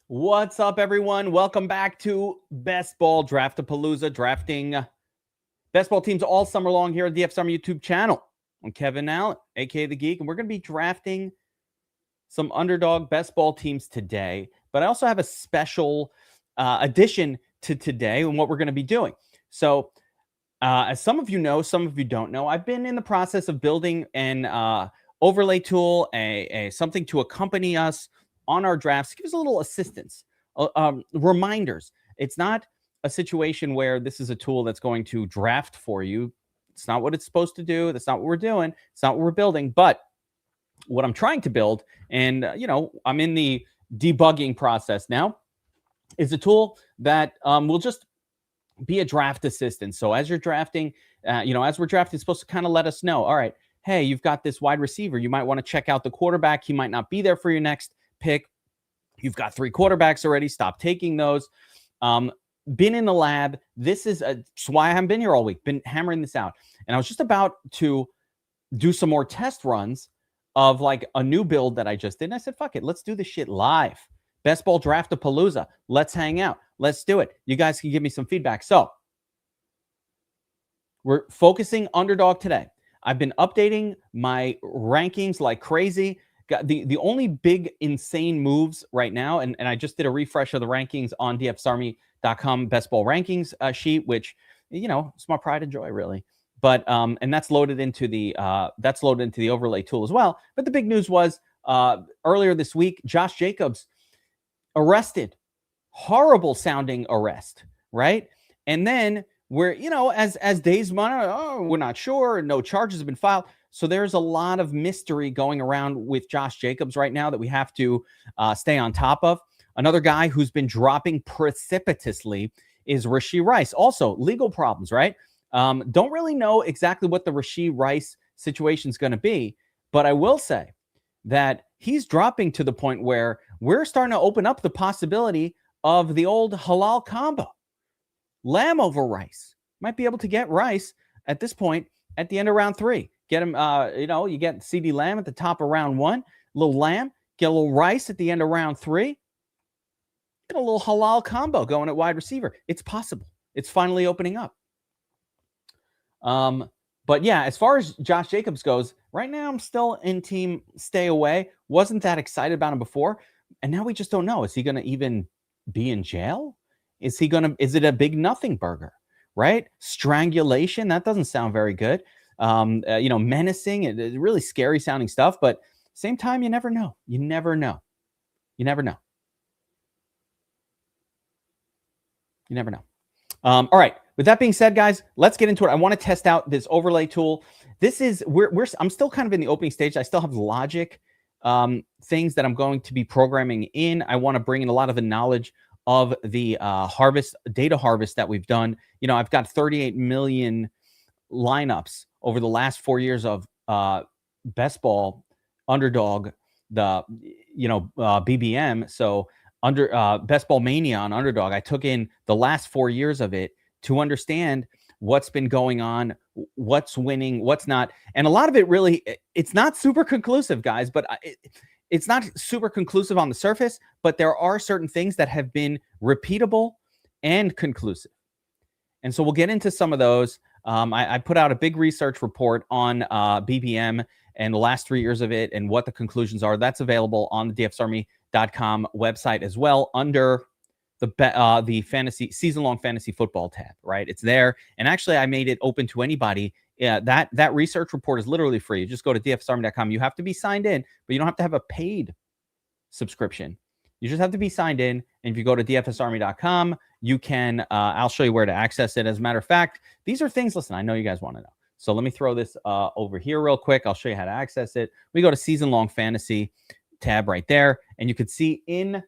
What's up, everyone? Welcome back to Best Ball Draft-A-Palooza, drafting best ball teams all summer long here at the DFS Army YouTube channel. I'm Kevin Allen, aka the Geek, and we're going to be drafting some underdog best ball teams today. But I also have a special addition to today and what we're going to be doing. So, as some of you know, some of you don't know, I've been in the process of building an overlay tool, something to accompany us on our drafts, give us a little assistance, reminders. It's not a situation where this is a tool that's going to draft for you. It's not what it's supposed to do. That's not what we're doing. It's not what we're building. But what I'm trying to build, and I'm in the debugging process now, is a tool that will just be a draft assistant. So as you're drafting, as we're drafting, it's supposed to kind of let us know, all right, hey, you've got this wide receiver. You might want to check out the quarterback. He might not be there for your next pick. You've got 3 quarterbacks already. Stop taking those. Been in the lab. This is why I haven't been here all week. Been hammering this out. And I was just about to do some more test runs of like a new build that I just did. And I said, fuck it. Let's do this shit live. Best Ball Draft-A-Palooza. Let's hang out. Let's do it. You guys can give me some feedback. So we're focusing underdog today. I've been updating my rankings like crazy. Got the only big insane moves right now, and I just did a refresh of the rankings on DFSArmy.com best ball rankings sheet, which it's my pride and joy, really. But and that's loaded into the overlay tool as well. But the big news was earlier this week, Josh Jacobs arrested. Horrible sounding arrest, right? And then we're, as days monitor, we're not sure, no charges have been filed. So there's a lot of mystery going around with Josh Jacobs right now that we have to stay on top of. Another guy who's been dropping precipitously is Rashee Rice. Also, legal problems, right? Don't really know exactly what the Rashee Rice situation is going to be, but I will say that he's dropping to the point where we're starting to open up the possibility of the old halal combo. Lamb over Rice. Might be able to get Rice at this point at the end of round 3. Get him, you get CeeDee Lamb at the top of round 1, little Lamb, get a little Rice at the end of round 3. Get a little halal combo going at wide receiver. It's possible. It's finally opening up. But yeah, as far as Josh Jacobs goes, right now I'm still in team stay away. Wasn't that excited about him before. And now we just don't know. Is he going to even be in jail? Is it a big nothing burger, right? Strangulation. That doesn't sound very good. Menacing, really scary sounding stuff. But same time, you never know. You never know. You never know. You never know. All right. With that being said, guys, let's get into it. I want to test out this overlay tool. This is I'm still kind of in the opening stage. I still have logic things that I'm going to be programming in. I want to bring in a lot of the knowledge of the data harvest that we've done. I've got 38 million lineups over the last 4 years of best ball, underdog, the BBM. So best ball mania on underdog. I took in the last 4 years of it to understand what's been going on, what's winning, what's not. And a lot of it really, it's not super conclusive, guys, but it's not super conclusive on the surface, but there are certain things that have been repeatable and conclusive. And so we'll get into some of those. I put out a big research report on BBM and the last 3 years of it and what the conclusions are. That's available on the DFSArmy.com website as well under the fantasy season-long fantasy football tab, right? It's there. And actually, I made it open to anybody. That research report is literally free. You just go to DFSArmy.com. You have to be signed in, but you don't have to have a paid subscription. You just have to be signed in. And if you go to DFSArmy.com, you can, I'll show you where to access it. As a matter of fact, these are things, listen, I know you guys want to know. So let me throw this over here real quick. I'll show you how to access it. We go to season-long fantasy tab right there. And you could see in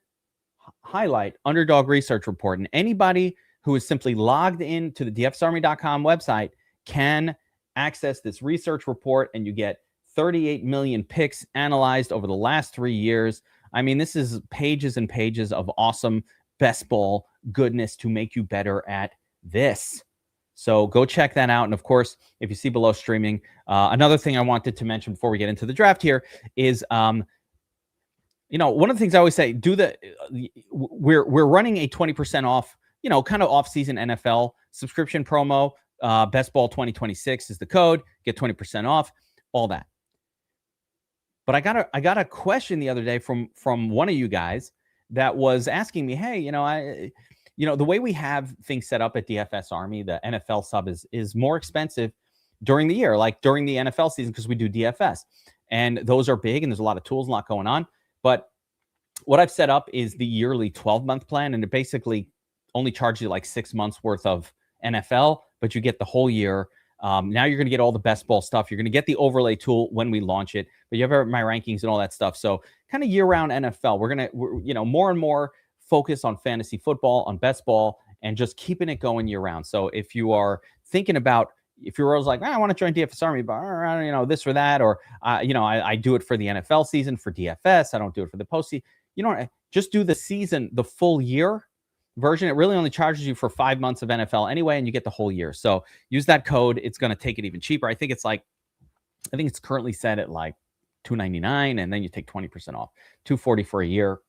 highlight underdog research report, and anybody who is simply logged in to the DFSArmy.com website can access this research report, and you get 38 million picks analyzed over the last 3 years. I mean, this is pages and pages of awesome best ball goodness to make you better at this. So go check that out. And of course, if you see below streaming, another thing I wanted to mention before we get into the draft here is you know, one of the things I always say, we're running a 20% off, you know, kind of off-season NFL subscription promo. Bestball 2026 is the code. Get 20% off, all that. But I got a question the other day from one of you guys that was asking me, hey, you know, the way we have things set up at DFS Army, the NFL sub is more expensive during the year, like during the NFL season, because we do DFS. And those are big and there's a lot of tools, a lot going on. But what I've set up is the yearly 12-month plan, and it basically only charges you like 6 months worth of NFL, but you get the whole year. Now you're going to get all the best ball stuff. You're going to get the overlay tool when we launch it, but you have my rankings and all that stuff. So kind of year-round NFL. We're you know, more and more focus on fantasy football, on best ball, and just keeping it going year-round. So if you are thinking about, if you're always like, I want to join DFS Army, but you know, this or that, or you know, I do it for the NFL season for DFS. I don't do it for the postseason. You know, just do the season, the full year version. It really only charges you for 5 months of NFL anyway, and you get the whole year. So use that code. It's going to take it even cheaper. I think it's currently set at like $299, and then you take 20% off, $240 for a year.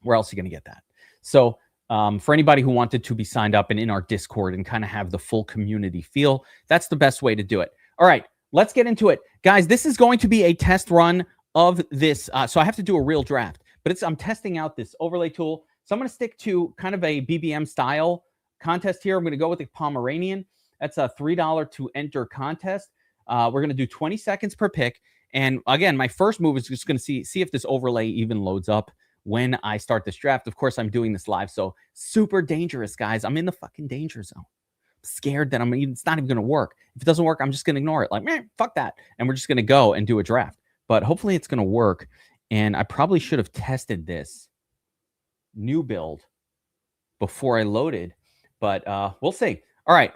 Where else are you going to get that? So for anybody who wanted to be signed up and in our Discord and kind of have the full community feel, that's the best way to do it. All right, let's get into it. Guys, this is going to be a test run of this. So I have to do a real draft, but I'm testing out this overlay tool. So I'm going to stick to kind of a BBM style contest here. I'm going to go with the Pomeranian. That's a $3 to enter contest. We're going to do 20 seconds per pick. And again, my first move is just going to see if this overlay even loads up when I start this draft. Of course, I'm doing this live, so super dangerous, guys. I'm in the fucking danger zone. I'm scared that it's not even going to work. If it doesn't work, I'm just going to ignore it. Like, man, fuck that. And we're just going to go and do a draft. But hopefully it's going to work. And I probably should have tested this new build before I loaded, but we'll see. All right,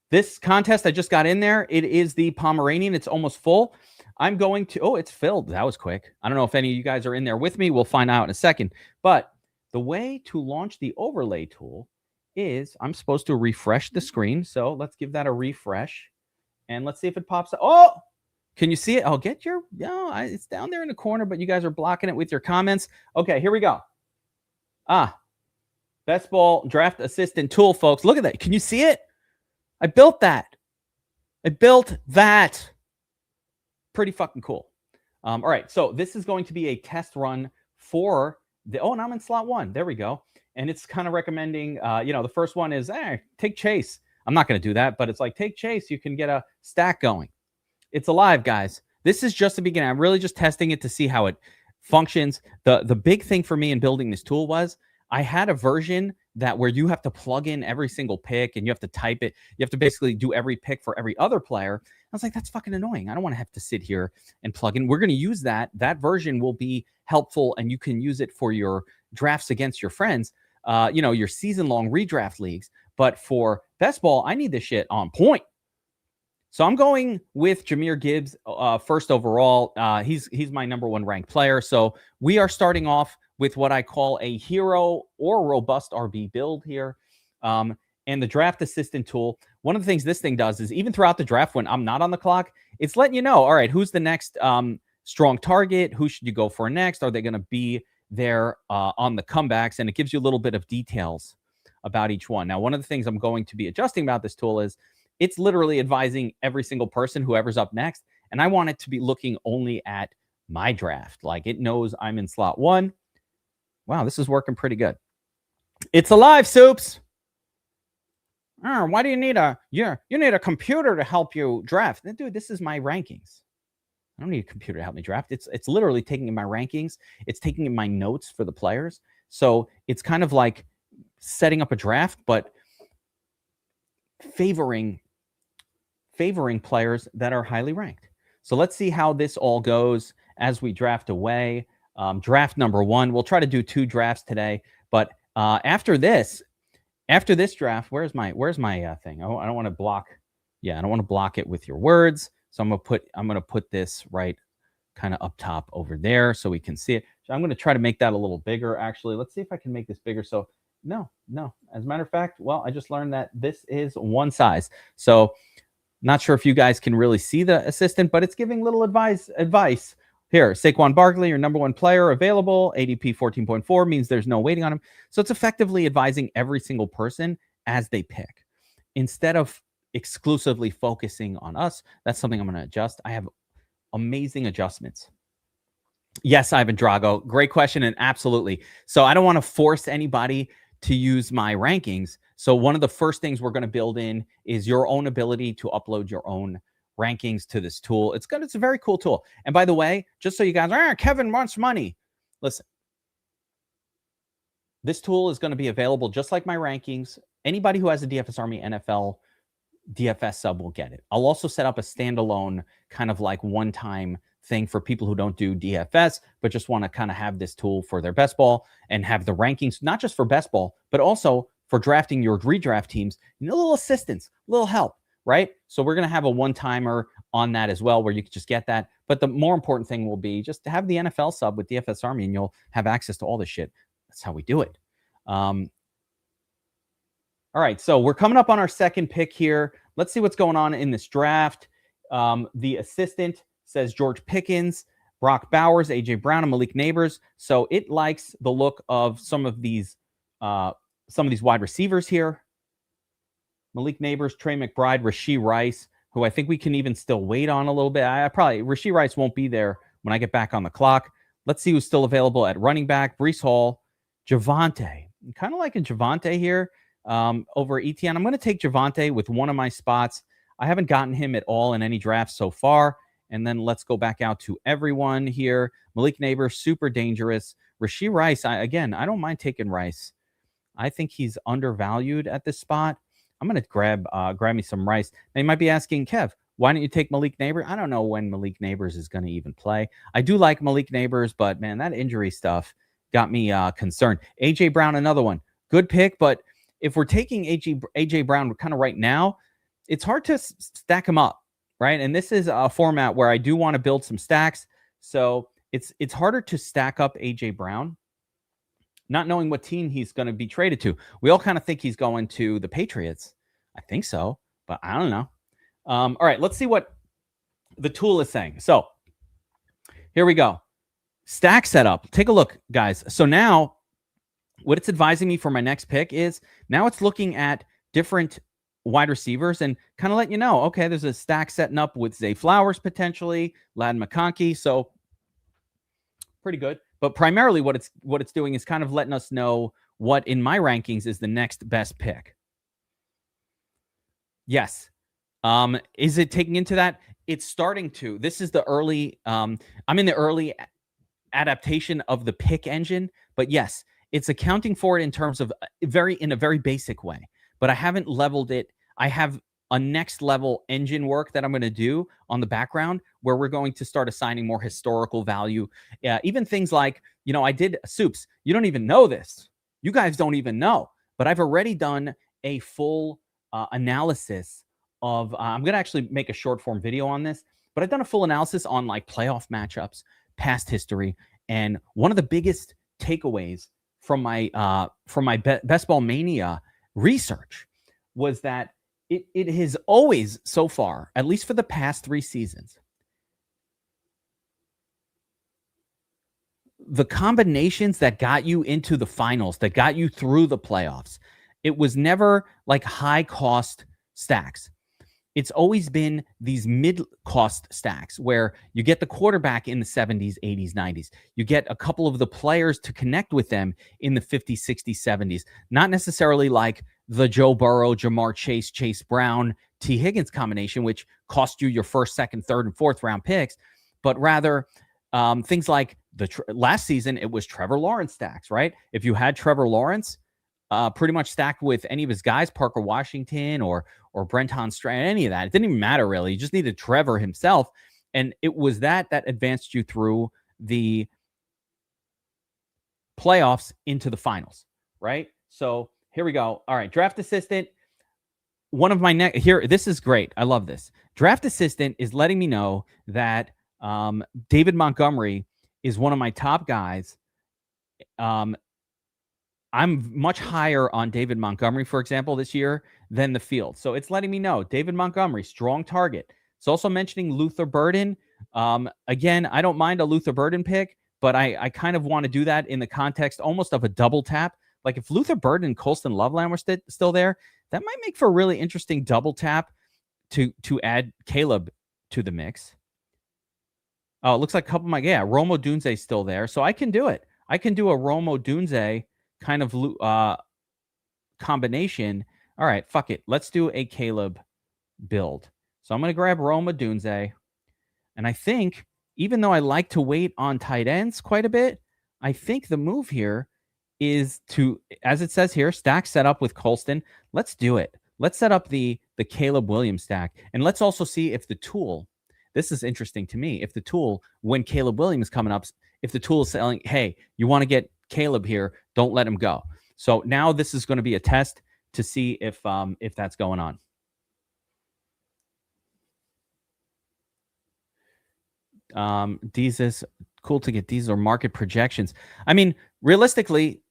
this contest I just got in there. It is the Pomeranian. It's almost full. I'm going to, oh, it's filled. That was quick. I don't know if any of you guys are in there with me. We'll find out in a second. But the way to launch the overlay tool is I'm supposed to refresh the screen. So let's give that a refresh and let's see if it pops up. Oh, can you see it? I'll get your, it's down there in the corner, but you guys are blocking it with your comments. Okay, here we go. Best ball draft assistant tool, folks. Look at that. Can you see it? I built that. Pretty fucking cool. All right, so this is going to be a test run for the, and I'm in slot 1. There we go. And it's kind of recommending, the first one is, take chase. I'm not going to do that, but it's like, take chase. You can get a stack going. It's alive, guys. This is just the beginning. I'm really just testing it to see how it functions. The big thing for me in building this tool was I had a version where you have to plug in every single pick and you have to type it. You have to basically do every pick for every other player. I was like, that's fucking annoying. I don't want to have to sit here and plug in. We're going to use that. That version will be helpful, and you can use it for your drafts against your friends, your season-long redraft leagues. But for best ball, I need this shit on point. So I'm going with Jahmyr Gibbs first overall. He's my #1 ranked player. So we are starting off with what I call a hero or robust RB build here. And the draft assistant tool, one of the things this thing does is even throughout the draft when I'm not on the clock, it's letting you know, all right, who's the next strong target? Who should you go for next? Are they going to be there on the comebacks? And it gives you a little bit of details about each one. Now, one of the things I'm going to be adjusting about this tool is it's literally advising every single person, whoever's up next. And I want it to be looking only at my draft. Like it knows I'm in slot 1. Wow, this is working pretty good. It's alive, Soups. Why do you need you need a computer to help you draft? Dude, this is my rankings. I don't need a computer to help me draft. It's literally taking in my rankings. It's taking in my notes for the players. So it's kind of like setting up a draft, but favoring players that are highly ranked. So let's see how this all goes as we draft away. Draft number 1. We'll try to do 2 drafts today, but after this draft, where's my thing? I don't want to block. Yeah, I don't want to block it with your words. So I'm gonna put this right kind of up top over there so we can see it. So I'm going to try to make that a little bigger. Actually, let's see if I can make this bigger. So no. As a matter of fact, well, I just learned that this is one size. So not sure if you guys can really see the assistant, but it's giving little advice. Here, Saquon Barkley, your number 1 player available, ADP 14.4 means there's no waiting on him. So it's effectively advising every single person as they pick. Instead of exclusively focusing on us, that's something I'm going to adjust. I have amazing adjustments. Yes, Ivan Drago, great question, and absolutely. So I don't want to force anybody to use my rankings. So one of the first things we're going to build in is your own ability to upload your own rankings to this tool. It's good. It's a very cool tool. And by the way, just so you guys, Kevin wants money. Listen, this tool is going to be available just like my rankings. Anybody who has a DFS Army NFL DFS sub will get it. I'll also set up a standalone kind of like one-time thing for people who don't do DFS, but just want to kind of have this tool for their best ball and have the rankings, not just for best ball, but also for drafting your redraft teams, a little assistance, a little help, right? So we're going to have a one-timer on that as well, where you can just get that. But the more important thing will be just to have the NFL sub with DFS Army, and you'll have access to all this shit. That's how we do it. All right, so we're coming up on our second pick here. Let's see what's going on in this draft. The assistant says George Pickens, Brock Bowers, A.J. Brown, and Malik Neighbors. So it likes the look of some of these wide receivers here. Malik Neighbors, Trey McBride, Rashee Rice, who I think we can even still wait on a little bit. Rashee Rice won't be there when I get back on the clock. Let's see who's still available at running back. Breece Hall, Javonte. I'm kind of liking Javonte here over Etienne. I'm going to take Javonte with one of my spots. I haven't gotten him at all in any drafts so far. And then let's go back out to everyone here. Malik Neighbors, super dangerous. Rashee Rice, I don't mind taking Rice. I think he's undervalued at this spot. I'm going to grab me some Rice. Now you might be asking, Kev, why don't you take Malik Neighbors? I don't know when Malik Neighbors is going to even play. I do like Malik Neighbors, but man, that injury stuff got me concerned. A.J. Brown, another one. Good pick, but if we're taking A.J. Brown kind of right now, it's hard to stack him up, right? And this is a format where I do want to build some stacks. So it's harder to stack up A.J. Brown, not knowing what team he's going to be traded to. We all kind of think he's going to the Patriots. I think so, but I don't know. All right, let's see what the tool is saying. So here we go. Stack setup. Take a look, guys. So now what it's advising me for my next pick is now it's looking at different wide receivers and kind of letting you know, okay, there's a stack setting up with Zay Flowers potentially, Ladd McConkey. So pretty good. But primarily what it's doing is kind of letting us know what in my rankings is the next best pick. Yes. Is it taking into that? It's starting to. This is the early, I'm in the early adaptation of the pick engine, but yes, it's accounting for it in terms of in a very basic way, but I haven't leveled it. I have a next level engine work that I'm going to do on the background where we're going to start assigning more historical value. Even things like, I did soups. You don't even know this. You guys don't even know, but I've already done a full analysis of, I'm going to actually make a short form video on this, but I've done a full analysis on like playoff matchups, past history. And one of the biggest takeaways from my Best Ball Mania research was that it has always so far, at least for the past 3 seasons, the combinations that got you into the finals, that got you through the playoffs, it was never like high cost stacks. It's always been these mid-cost stacks where you get the quarterback in the 70s, 80s, 90s. You get a couple of the players to connect with them in the 50s, 60s, 70s. Not necessarily like the Joe Burrow, Jamar Chase, Chase Brown, T. Higgins combination, which cost you your first, second, third, and fourth round picks, but rather things like last season, it was Trevor Lawrence stacks, right? If you had Trevor Lawrence, pretty much stacked with any of his guys, Parker Washington or Brenton Strand, any of that. It didn't even matter, really. You just needed Trevor himself. And it was that advanced you through the playoffs into the finals, right? So here we go. All right, draft assistant. One of my here, this is great. I love this. Draft assistant is letting me know that David Montgomery is one of my top guys. I'm much higher on David Montgomery, for example, this year than the field. So it's letting me know David Montgomery, strong target. It's also mentioning Luther Burden. Again, I don't mind a Luther Burden pick, but I kind of want to do that in the context almost of a double tap. Like if Luther Burden and Colston Loveland were still there, that might make for a really interesting double tap to add Caleb to the mix. Oh, it looks like a couple of Romo Dunze still there. So I can do it. I can do a Romo Dunze kind of combination. All right, fuck it. Let's do a Caleb build. So I'm going to grab Roma Dunze. And I think, even though I like to wait on tight ends quite a bit, I think the move here is to, as it says here, stack set up with Colston. Let's do it. Let's set up the Caleb Williams stack. And let's also see if the tool, this is interesting to me, if the tool, when Caleb Williams is coming up, if the tool is saying, hey, you want to get Caleb here, don't let him go. So now this is going to be a test to see if that's going on. These is cool to get. These are market projections. I mean, realistically,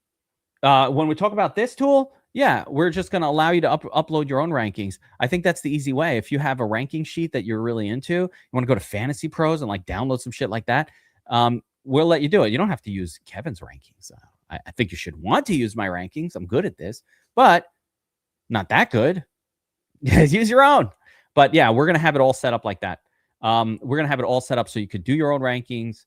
when we talk about this tool, yeah, we're just going to allow you to upload your own rankings. I think that's the easy way. If you have a ranking sheet that you're really into, you want to go to Fantasy Pros and like download some shit like that, we'll let you do it. You don't have to use Kevin's rankings. I think you should want to use my rankings. I'm good at this, but not that good. Use your own. But yeah, we're going to have it all set up like that. We're going to have it all set up so you could do your own rankings.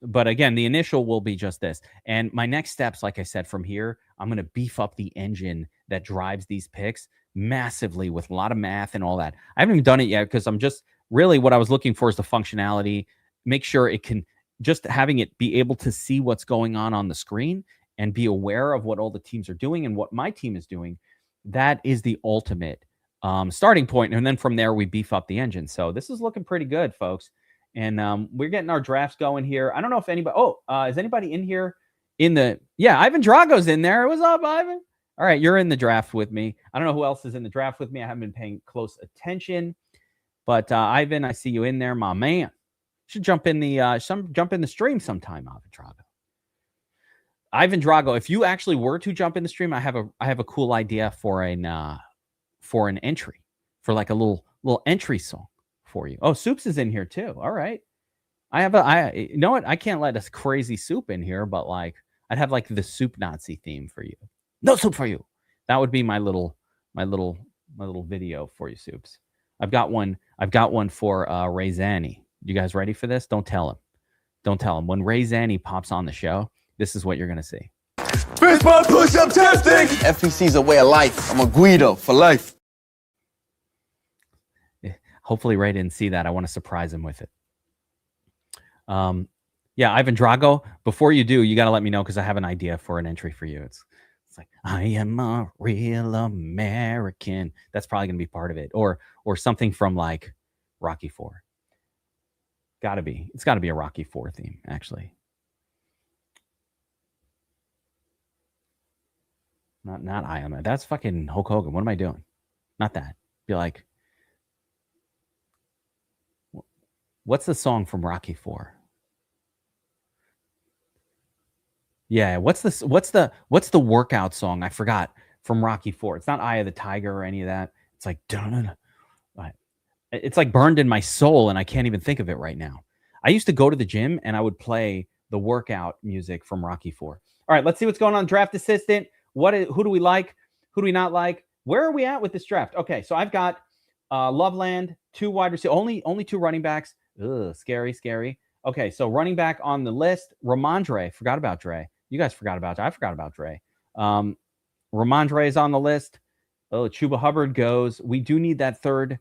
But again, the initial will be just this. And my next steps, like I said, from here, I'm going to beef up the engine that drives these picks massively with a lot of math and all that. I haven't even done it yet because I'm just really what I was looking for is the functionality. Make sure it can just having it be able to see what's going on the screen and be aware of what all the teams are doing and what my team is doing. That is the ultimate starting point. And then from there, we beef up the engine. So this is looking pretty good, folks. And we're getting our drafts going here. I don't know if anybody, is anybody in here Ivan Drago's in there. What's up, Ivan? All right, you're in the draft with me. I don't know who else is in the draft with me. I haven't been paying close attention. But Ivan, I see you in there, my man. Should jump in the stream sometime, Ivan Drago. Ivan Drago, if you actually were to jump in the stream, I have a cool idea for an entry, for like a little entry song for you. Oh, Soups is in here too. All right. You know what? I can't let a crazy Soup in here, but like I'd have like the Soup Nazi theme for you. No soup for you. That would be my little video for you, Soups. I've got one for Ray Zanny. You guys ready for this? Don't tell him. When Ray Zanny pops on the show, this is what you're gonna see. Baseball push-up testing. FPC is a way of life. I'm a Guido for life. Hopefully Ray didn't see that. I want to surprise him with it. Yeah, Ivan Drago, before you do, you got to let me know because I have an idea for an entry for you. It's like, I am a real American. That's probably going to be part of it. Or something from like Rocky IV. It's got to be a Rocky IV theme, actually. Not I am. That's fucking Hulk Hogan. What am I doing? Not that. Be like, what's the song from Rocky IV? Yeah, what's the workout song? I forgot from Rocky IV. It's not Eye of the Tiger or any of that. It's like it's like burned in my soul, and I can't even think of it right now. I used to go to the gym and I would play the workout music from Rocky IV. All right, let's see what's going on. Draft Assistant. Who do we like? Who do we not like? Where are we at with this draft? Okay, so I've got Loveland, 2 wide receivers, only 2 running backs. Ugh, scary. Okay, so running back on the list, Ramondre. Forgot about Dre. You guys forgot about Dre. I forgot about Dre. Ramondre is on the list. Oh, Chuba Hubbard goes. We do need that third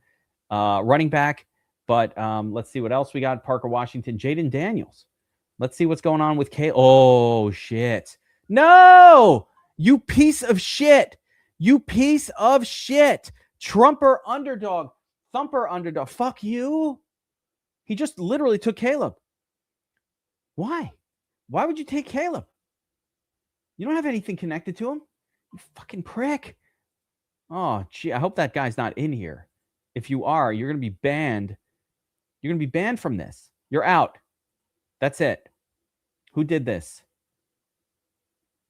running back, but let's see what else we got. Parker Washington, Jaden Daniels. Let's see what's going on with K. Oh, shit. No! You piece of shit. Trumper Underdog. Thumper Underdog. Fuck you. He just literally took Caleb. Why? Why would you take Caleb? You don't have anything connected to him. You fucking prick. Oh, gee. I hope that guy's not in here. If you are, you're going to be banned. You're going to be banned from this. You're out. That's it. Who did this?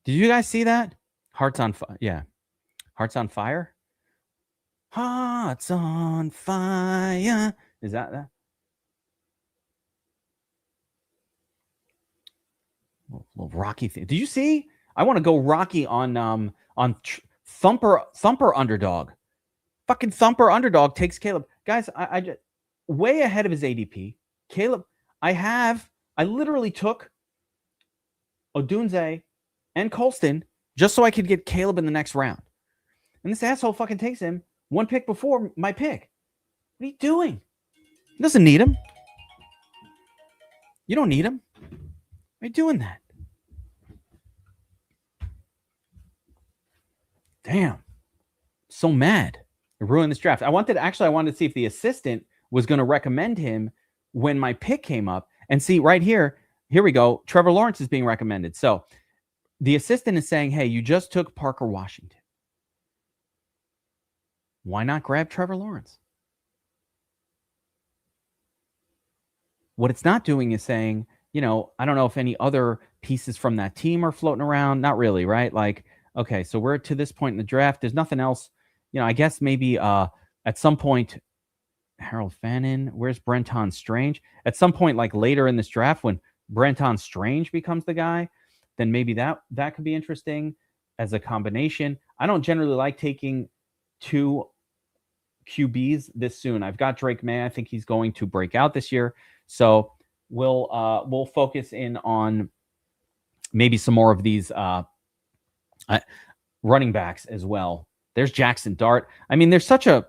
Did you guys see that? Hearts on fire. Yeah. Hearts on fire? Hearts on fire. Is that? Little Rocky thing. Did you see? I want to go Rocky on Thumper Underdog. Fucking Thumper Underdog takes Caleb. Guys, I just way ahead of his ADP. Caleb, I literally took Odunze and Colston just so I could get Caleb in the next round. And this asshole fucking takes him one pick before my pick. What are you doing? He doesn't need him. You don't need him. Why are you doing that? Damn. So mad. I ruined this draft. I wanted to see if the assistant was going to recommend him when my pick came up. And see, right here we go. Trevor Lawrence is being recommended. So the assistant is saying, hey, you just took Parker Washington. Why not grab Trevor Lawrence? What it's not doing is saying, I don't know if any other pieces from that team are floating around. Not really, right? Like, okay, so we're to this point in the draft. There's nothing else. I guess maybe at some point, Harold Fannin, where's Brenton Strange? At some point, like later in this draft, when Brenton Strange becomes the guy, then maybe that could be interesting as a combination. I don't generally like taking two QBs this soon. I've got Drake May. I think he's going to break out this year. So we'll focus in on maybe some more of these running backs as well. There's Jackson Dart. I mean, there's such a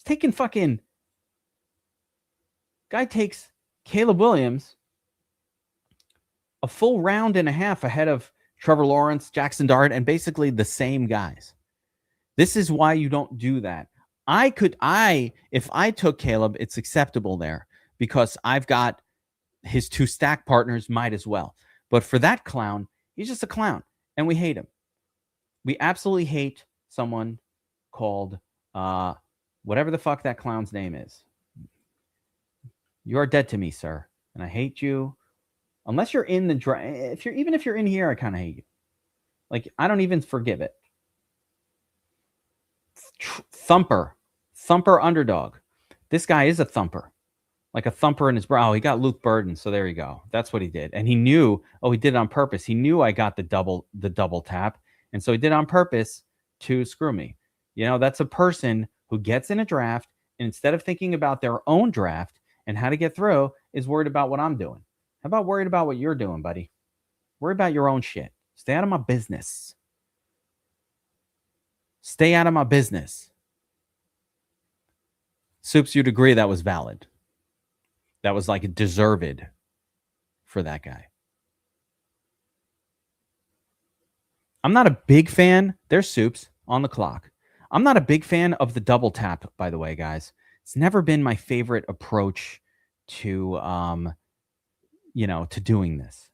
taking fucking guy takes Caleb Williams a full round and a half ahead of Trevor Lawrence, Jackson Dart, and basically the same guys. This is why you don't do that. If I took Caleb, it's acceptable there because I've got his two stack partners, might as well. But for that clown, he's just a clown, and we hate him. We absolutely hate someone called whatever the fuck that clown's name is. You are dead to me, sir, and I hate you. Unless you're in the draft, if you're in here, I kind of hate you. Like, I don't even forgive it. Thumper Underdog. This guy is a thumper, like a thumper in his brow. He got Luke Burden, so there you go. That's what he did, and he knew. Oh, he did it on purpose. He knew I got the double tap, and so he did it on purpose to screw me. That's a person who gets in a draft and instead of thinking about their own draft and how to get through, is worried about what I'm doing. How about worried about what you're doing, buddy? Worry about your own shit. Stay out of my business. Stay out of my business. Soups, you'd agree that was valid. That was like deserved for that guy. I'm not a big fan. There's Soups on the clock. I'm not a big fan of the double tap, by the way, guys. It's never been my favorite approach to, to doing this.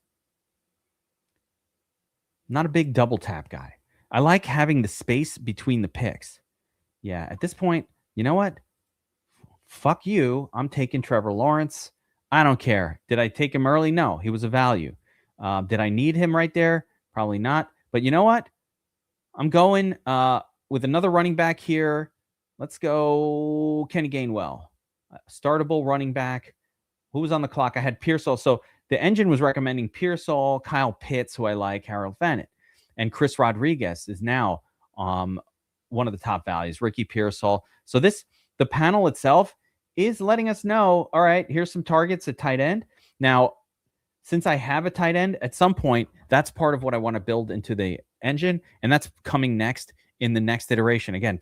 I'm not a big double tap guy. I like having the space between the picks. Yeah, at this point, you know what? Fuck you. I'm taking Trevor Lawrence. I don't care. Did I take him early? No, he was a value. Did I need him right there? Probably not. But you know what? I'm going with another running back here. Let's go Kenny Gainwell. Startable running back. Who was on the clock? I had Pearsall. So the engine was recommending Pearsall, Kyle Pitts, who I like, Harold Fannin. And Chris Rodriguez is now one of the top values, Ricky Pearsall. So the panel itself is letting us know, all right, here's some targets at tight end. Now, since I have a tight end, at some point, that's part of what I want to build into the engine, and that's coming next in the next iteration. Again,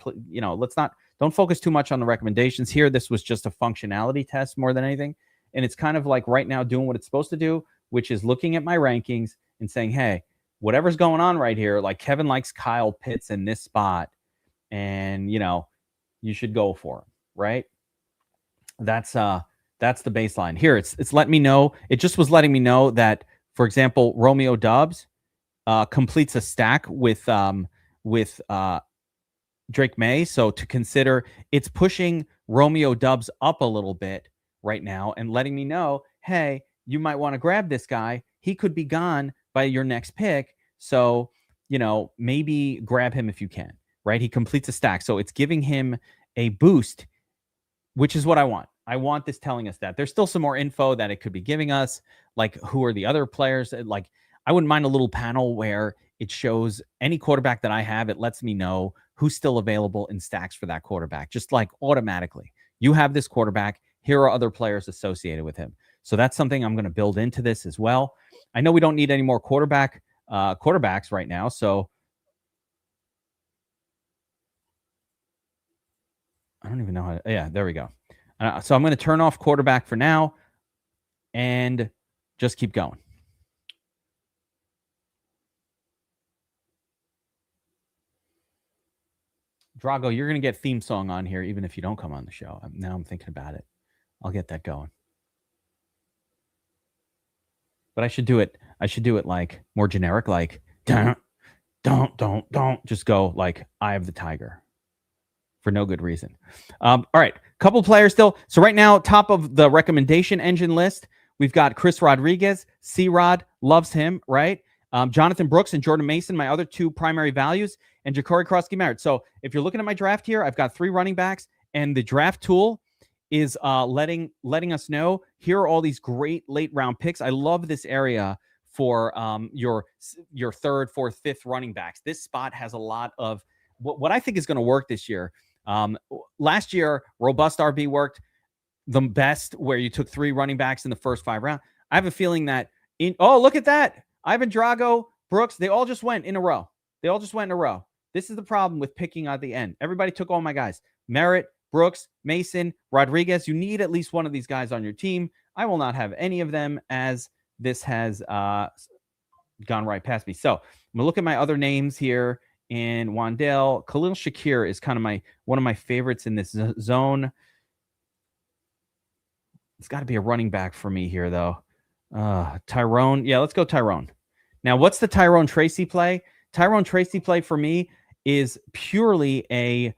don't focus too much on the recommendations here. This was just a functionality test more than anything, and it's kind of like right now doing what it's supposed to do, which is looking at my rankings and saying, hey, whatever's going on right here, like Kevin likes Kyle Pitts in this spot, and you should go for him, right? That's the baseline. Here, it's letting me know. It just was letting me know that, for example, Romeo Doubs completes a stack with Drake May. So to consider, it's pushing Romeo Doubs up a little bit right now and letting me know, hey, you might want to grab this guy. He could be gone by your next pick. So, maybe grab him if you can, right? He completes a stack. So it's giving him a boost, which is what I want. I want this telling us that. There's still some more info that it could be giving us, like who are the other players. Like, I wouldn't mind a little panel where it shows any quarterback that I have. It lets me know who's still available in stacks for that quarterback, just like automatically. You have this quarterback. Here are other players associated with him. So that's something I'm going to build into this as well. I know we don't need any more quarterbacks right now. So I don't even know how to, yeah, there we go. So I'm going to turn off quarterback for now and just keep going. Drago, you're going to get theme song on here even if you don't come on the show. Now I'm thinking about it. I'll get that going. But I should do it like more generic, like don't just go like Eye of the Tiger for no good reason. All right, couple players still. So right now, top of the recommendation engine list, we've got Chris Rodriguez. C-Rod loves him, right? Jonathan Brooks and Jordan Mason, my other two primary values, and Ja'Cory Krosky-Merritt. So if you're looking at my draft here, I've got 3 running backs, and the draft tool is letting us know here are all these great late round picks. I love this area for your 3rd, 4th, 5th running backs. This spot has a lot of what I think is going to work this year. Last year, Robust RB worked the best, where you took 3 running backs in the first 5 rounds. I have a feeling that look at that. Ivan Drago, Brooks, they all just went in a row. This is the problem with picking at the end. Everybody took all my guys. Merritt, Brooks, Mason, Rodriguez. You need at least one of these guys on your team. I will not have any of them, as this has gone right past me. So I'm going to look at my other names here. And Wandale, Khalil Shakir is kind of one of my favorites in this zone. It's got to be a running back for me here, though. Tyrone. Yeah, let's go Tyrone. Now, what's the Tyrone Tracy play? Tyrone Tracy play for me is purely a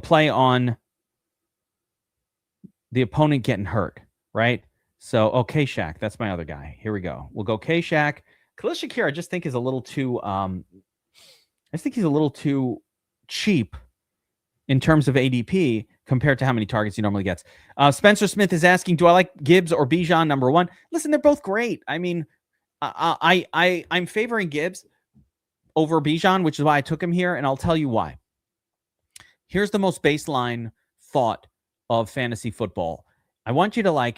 play on the opponent getting hurt, right? So, K-Shack, that's my other guy. Here we go. We'll go K-Shack. Khalil Shakir, I just think is a little too. I think he's a little too cheap in terms of ADP compared to how many targets he normally gets. Spencer Smith is asking, do I like Gibbs or Bijan number 1? Listen, they're both great. I mean, I'm favoring Gibbs over Bijan, which is why I took him here, and I'll tell you why. Here's the most baseline thought of fantasy football. I want you to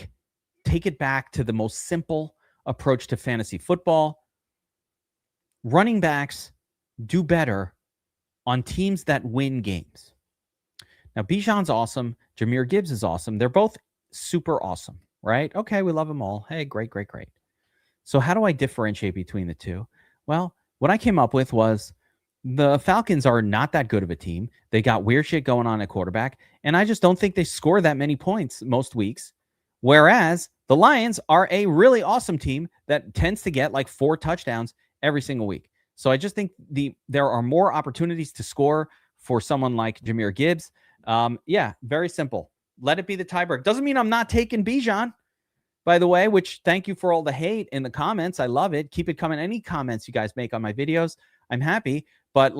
take it back to the most simple approach to fantasy football. Running backs do better on teams that win games. Now, Bijan's awesome. Jahmyr Gibbs is awesome. They're both super awesome, right? Okay, we love them all. Hey, great. So how do I differentiate between the two? Well, what I came up with was the Falcons are not that good of a team. They got weird shit going on at quarterback, and I just don't think they score that many points most weeks. Whereas the Lions are a really awesome team that tends to get 4 touchdowns every single week. So I just think there are more opportunities to score for someone like Jahmyr Gibbs. Yeah, very simple. Let it be the tiebreaker. Doesn't mean I'm not taking Bijan, by the way, which thank you for all the hate in the comments. I love it. Keep it coming. Any comments you guys make on my videos, I'm happy. But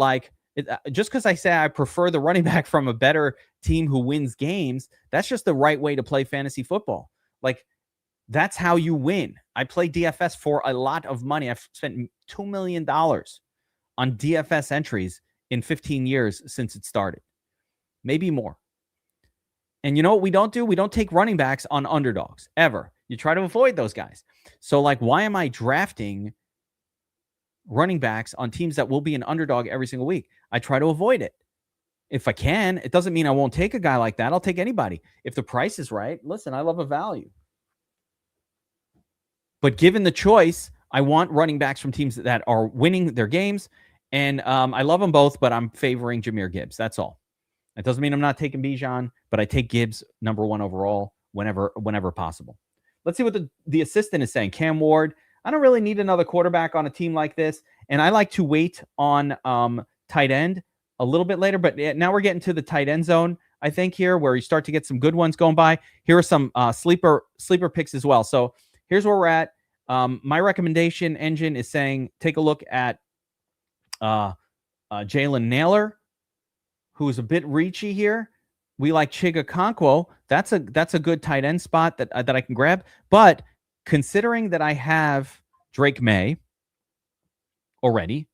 just because I say I prefer the running back from a better team who wins games, that's just the right way to play fantasy football. That's how you win. I play DFS for a lot of money. I've spent $2 million on DFS entries in 15 years since it started. Maybe more. And you know what we don't do? We don't take running backs on underdogs, ever. You try to avoid those guys. So, why am I drafting running backs on teams that will be an underdog every single week? I try to avoid it. If I can, it doesn't mean I won't take a guy like that. I'll take anybody. If the price is right, listen, I love a value. But given the choice, I want running backs from teams that are winning their games. And I love them both, but I'm favoring Jahmyr Gibbs. That's all. That doesn't mean I'm not taking Bijan, but I take Gibbs number 1 overall whenever possible. Let's see what the assistant is saying. Cam Ward, I don't really need another quarterback on a team like this. And I like to wait on tight end a little bit later. But now we're getting to the tight end zone, I think, here, where you start to get some good ones going by. Here are some sleeper picks as well. So here's where we're at. My recommendation engine is saying take a look at Jalen Naylor, who is a bit reachy here. we like Chigakonkwo. That's a good tight end spot that I can grab. But considering that I have Drake May already,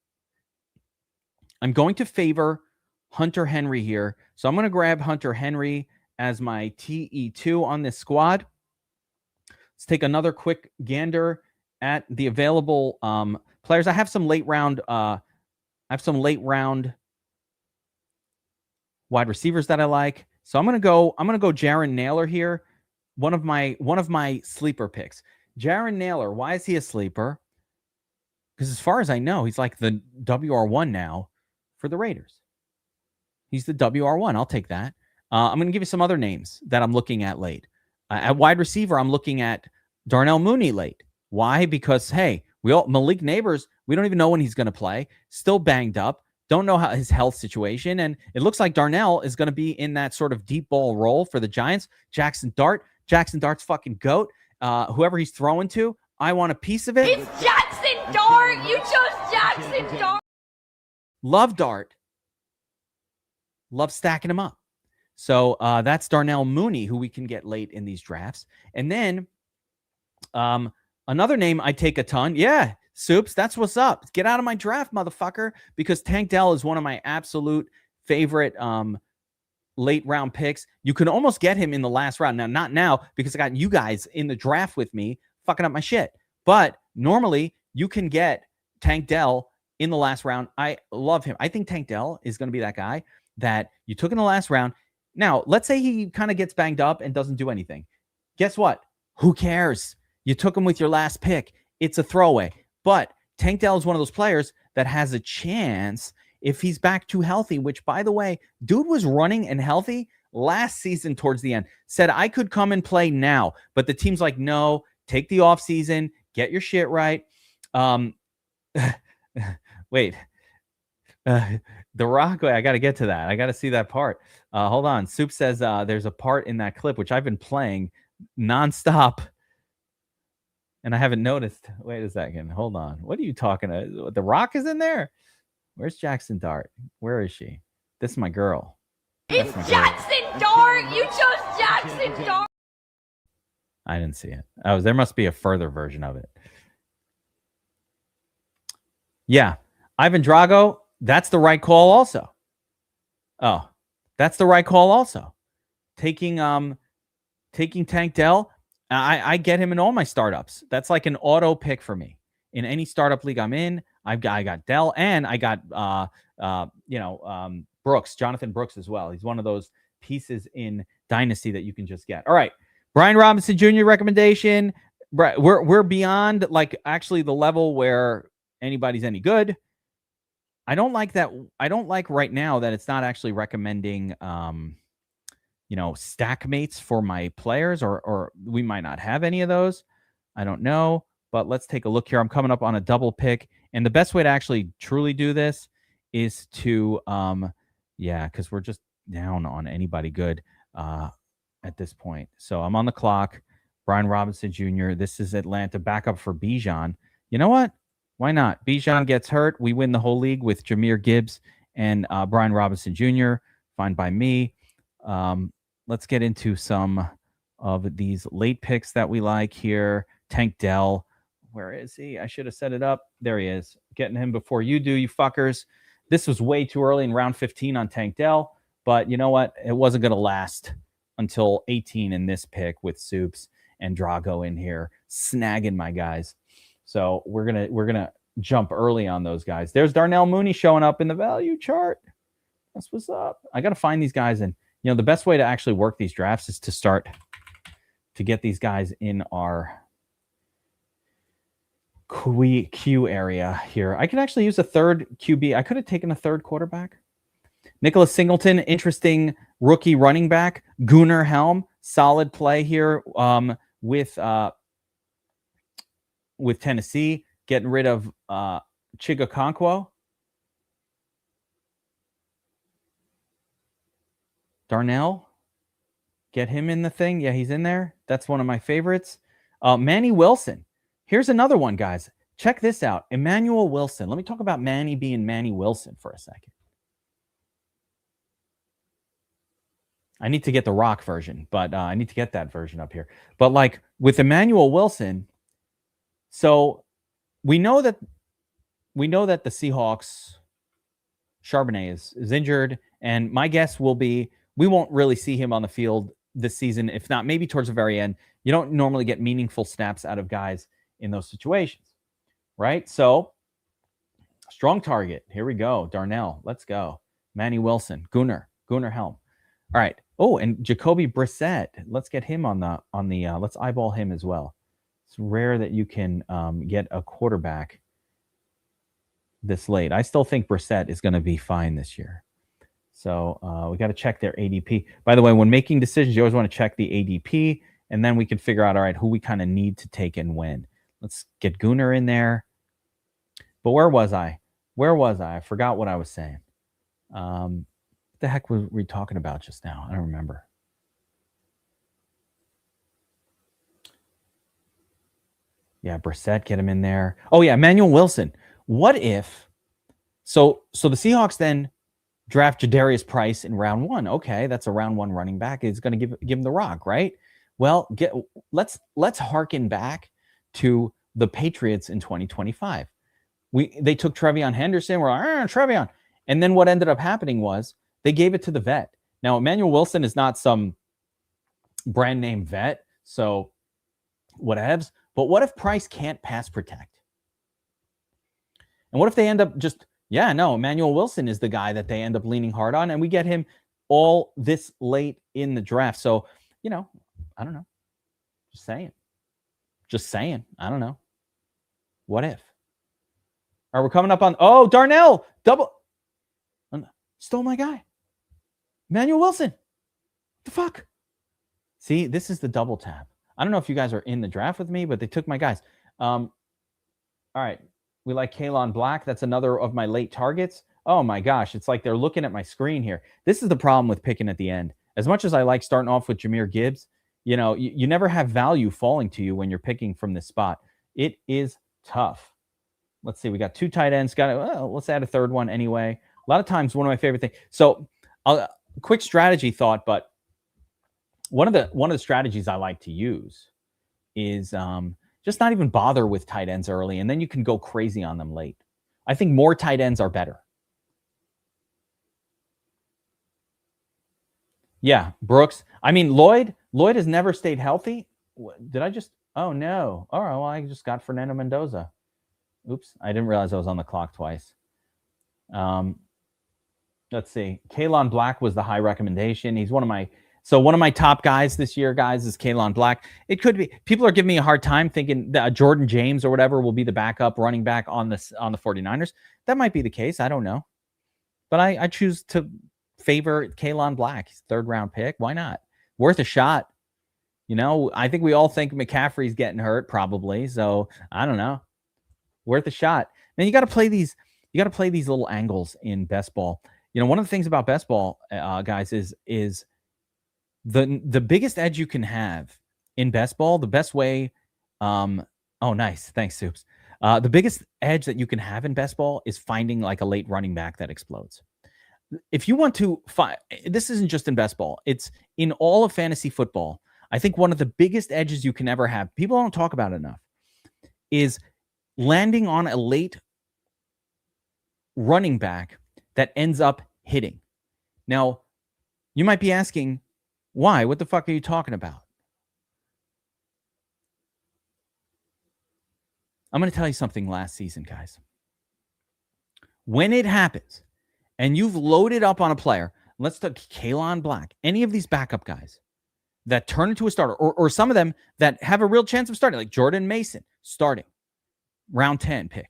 I'm going to favor Hunter Henry here. So I'm going to grab Hunter Henry as my TE2 on this squad. Let's take another quick gander at the available players. I have some late round wide receivers that I like. So I'm gonna go Jaron Naylor here. One of my sleeper picks. Jaron Naylor, why is he a sleeper? Because as far as I know, he's like the WR1 now for the Raiders. He's the WR1. I'll take that. I'm going to give you some other names that I'm looking at late. At wide receiver, I'm looking at Darnell Mooney late. Why? Because, hey, Malik Neighbors, we don't even know when he's going to play. Still banged up. Don't know how his health situation. And it looks like Darnell is going to be in that sort of deep ball role for the Giants. Jackson Dart's fucking GOAT. Whoever he's throwing to, I want a piece of it. It's Jackson Dart. You chose Jackson Dart. Love Dart. Love stacking him up. So that's Darnell Mooney, who we can get late in these drafts. And then another name I take a ton. Yeah, Soups, that's what's up. Get out of my draft, motherfucker, because Tank Dell is one of my absolute favorite late round picks. You can almost get him in the last round. Now, not now, because I got you guys in the draft with me fucking up my shit. But normally you can get Tank Dell in the last round. I love him. I think Tank Dell is going to be that guy that you took in the last round. Now, let's say he kind of gets banged up and doesn't do anything. Guess what? Who cares? You took him with your last pick. It's a throwaway. But Tank Dell is one of those players that has a chance if he's back too healthy, which, by the way, dude was running and healthy last season towards the end. Said, I could come and play now. But the team's like, no, take the offseason. Get your shit right. Wait. The Rock, I got to get to that. I got to see that part. Hold on. Soup says there's a part in that clip, which I've been playing nonstop, and I haven't noticed. Wait a second. Hold on. What are you talking about? The Rock is in there? Where's Jackson Dart? Where is she? This is my girl. It's Jackson Dart. You chose Jackson Dart. I didn't see it. Oh, there must be a further version of it. Yeah. Ivan Drago, that's the right call also. Oh, that's the right call also. Taking Tank Dell, I get him in all my startups. That's like an auto pick for me. In any startup league I'm in, I got Dell, and I got Brooks, Jonathan Brooks as well. He's one of those pieces in Dynasty that you can just get. All right. Brian Robinson Jr. recommendation. We're beyond like actually the level where anybody's any good. I don't like that. I don't like right now that it's not actually recommending, stack mates for my players, or we might not have any of those. I don't know, but let's take a look here. I'm coming up on a double pick, and the best way to actually truly do this is to, because we're just down on anybody good at this point. So I'm on the clock. Brian Robinson Jr. This is Atlanta backup for Bijan. You know what? Why not? Bijan gets hurt. We win the whole league with Jahmyr Gibbs and Brian Robinson Jr. Fine by me. Let's get into some of these late picks that we like here. Tank Dell. Where is he? I should have set it up. There he is. Getting him before you do, you fuckers. This was way too early in round 15 on Tank Dell. But you know what? It wasn't going to last until 18 in this pick with Soups and Drago in here snagging my guys. So we're gonna jump early on those guys. There's Darnell Mooney showing up in the value chart. That's what's up. I got to find these guys, and the best way to actually work these drafts is to start to get these guys in our Q area here. I could actually use a third QB. I could have taken a third quarterback. Nicholas Singleton, interesting rookie running back. Gunnar Helm, solid play here with Tennessee, getting rid of Chigakonkwo. Darnell, get him in the thing. Yeah, he's in there. That's one of my favorites. Manny Wilson. Here's another one, guys. Check this out. Emmanuel Wilson. Let me talk about Manny being Manny Wilson for a second. I need to get the Rock version, but I need to get that version up here. But like with Emmanuel Wilson, so we know that the Seahawks Charbonnet is injured, and my guess will be we won't really see him on the field this season. If not, maybe towards the very end. You don't normally get meaningful snaps out of guys in those situations, right? So strong target. Here we go. Darnell. Let's go. Manny Wilson. Gunnar Helm. All right. Oh, and Jacoby Brissett. Let's get him on the let's eyeball him as well. It's rare that you can get a quarterback this late. I still think Brissett is going to be fine this year. So we got to check their ADP. By the way, when making decisions, you always want to check the ADP, and then we can figure out, all right, who we kind of need to take and when. Let's get Gunnar in there. But where was I? I forgot what I was saying. What the heck were we talking about just now? I don't remember. Yeah, Brissett, get him in there. Oh, yeah, Emmanuel Wilson. What if... So the Seahawks then draft Jadarius Price in round 1. Okay, that's a round 1 running back. It's going to give him the rock, right? Well, let's harken back to the Patriots in 2025. They took Trevion Henderson. We're like, Trevion. And then what ended up happening was they gave it to the vet. Now, Emmanuel Wilson is not some brand name vet, so whatevs. But what if Price can't pass protect? And what if they end up just... Yeah, no, Emmanuel Wilson is the guy that they end up leaning hard on, and we get him all this late in the draft. So, I don't know. Just saying. I don't know. What if? All right, we're coming up on... Oh, Darnell! Double... Stole my guy. Emmanuel Wilson. What the fuck? See, this is the double tap. I don't know if you guys are in the draft with me, but they took my guys. All right. We like Kalon Black. That's another of my late targets. Oh my gosh. It's like they're looking at my screen here. This is the problem with picking at the end. As much as I like starting off with Jahmyr Gibbs, you never have value falling to you when you're picking from this spot. It is tough. Let's see. We got 2 tight ends. Let's add a third one anyway. A lot of times, one of my favorite things. So quick strategy thought, but one of the strategies I like to use is just not even bother with tight ends early, and then you can go crazy on them late. I think more tight ends are better. Yeah, Brooks. I mean, Lloyd has never stayed healthy. Did I just... Oh, no. All right, well, I just got Fernando Mendoza. Oops, I didn't realize I was on the clock twice. Let's see. Kalon Black was the high recommendation. He's one of my top guys this year, guys, is Kalon Black. It could be... People are giving me a hard time thinking that Jordan James or whatever will be the backup running back on the 49ers. That might be the case. I don't know. But I choose to favor Kalon Black. He's a 3rd-round pick. Why not? Worth a shot. I think we all think McCaffrey's getting hurt, probably. So, I don't know. Worth a shot. Now, you got to play these little angles in best ball. One of the things about best ball, guys, is the biggest edge you can have in best ball, the best way... oh, nice. Thanks, Soups. The biggest edge that you can have in best ball is finding like a late running back that explodes. If you want to find... This isn't just in best ball. It's in all of fantasy football. I think one of the biggest edges you can ever have, people don't talk about it enough, is landing on a late running back that ends up hitting. Now, you might be asking, why? What the fuck are you talking about? I'm going to tell you something last season, guys. When it happens, and you've loaded up on a player, let's talk Kalon Black, any of these backup guys that turn into a starter, or some of them that have a real chance of starting, like Jordan Mason, starting, round 10 pick.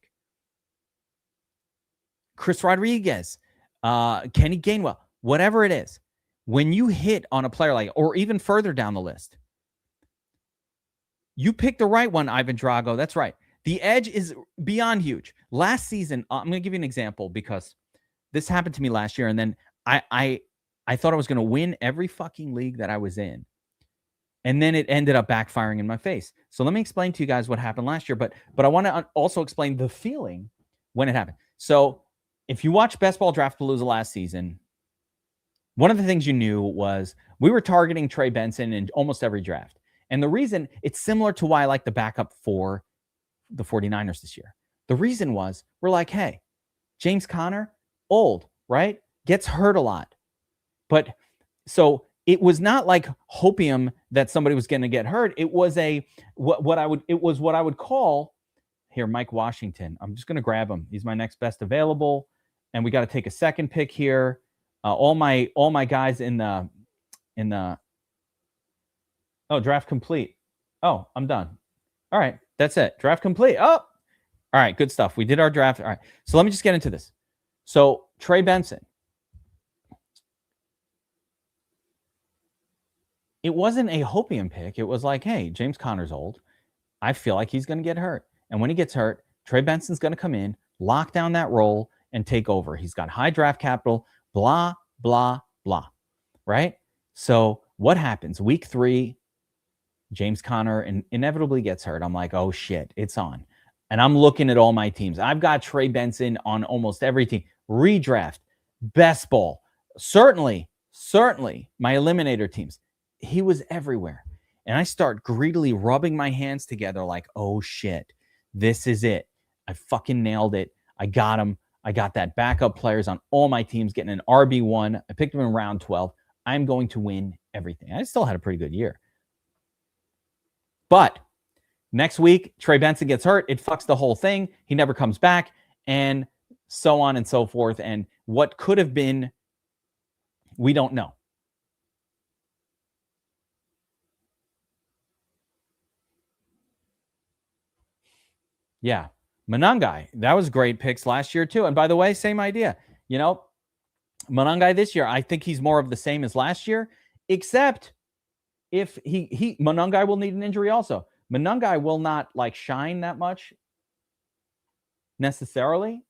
Chris Rodriguez, Kenny Gainwell, whatever it is, when you hit on a player like, or even further down the list, you pick the right one, Ivan Drago. That's right. The edge is beyond huge. Last season, I'm going to give you an example because this happened to me last year, and then I thought I was going to win every fucking league that I was in, and then it ended up backfiring in my face. So let me explain to you guys what happened last year, but I want to also explain the feeling when it happened. So if you watch Best Ball Draft-A-Palooza last season, one of the things you knew was we were targeting Trey Benson in almost every draft. And the reason, it's similar to why I like the backup for the 49ers this year. The reason was we're like, hey, James Conner, old, right? Gets hurt a lot. But so it was not like hopium that somebody was going to get hurt. It was what I would call here, Mike Washington. I'm just going to grab him. He's my next best available. And we got to take a second pick here. All my guys in the draft complete. Oh, I'm done. All right, that's it. Draft complete. Oh, all right, good stuff. We did our draft. All right, so let me just get into this. So Trey Benson. It wasn't a hopium pick. It was like, hey, James Conner's old. I feel like he's going to get hurt. And when he gets hurt, Trey Benson's going to come in, lock down that role, and take over. He's got high draft capital, blah, blah, blah, right? So what happens? Week 3, James Conner inevitably gets hurt. I'm like, oh, shit, it's on. And I'm looking at all my teams. I've got Trey Benson on almost every team. Redraft, best ball, certainly my eliminator teams. He was everywhere. And I start greedily rubbing my hands together like, oh, shit, this is it. I fucking nailed it. I got him. I got that backup players on all my teams, getting an RB1. I picked him in round 12. I'm going to win everything. I still had a pretty good year. But next week, Trey Benson gets hurt. It fucks the whole thing. He never comes back, and so on and so forth. And what could have been, we don't know. Yeah. Monangai, that was great picks last year too. And by the way, same idea. You know, Monangai this year, I think he's more of the same as last year, except if Monangai will need an injury also. Monangai will not like shine that much necessarily.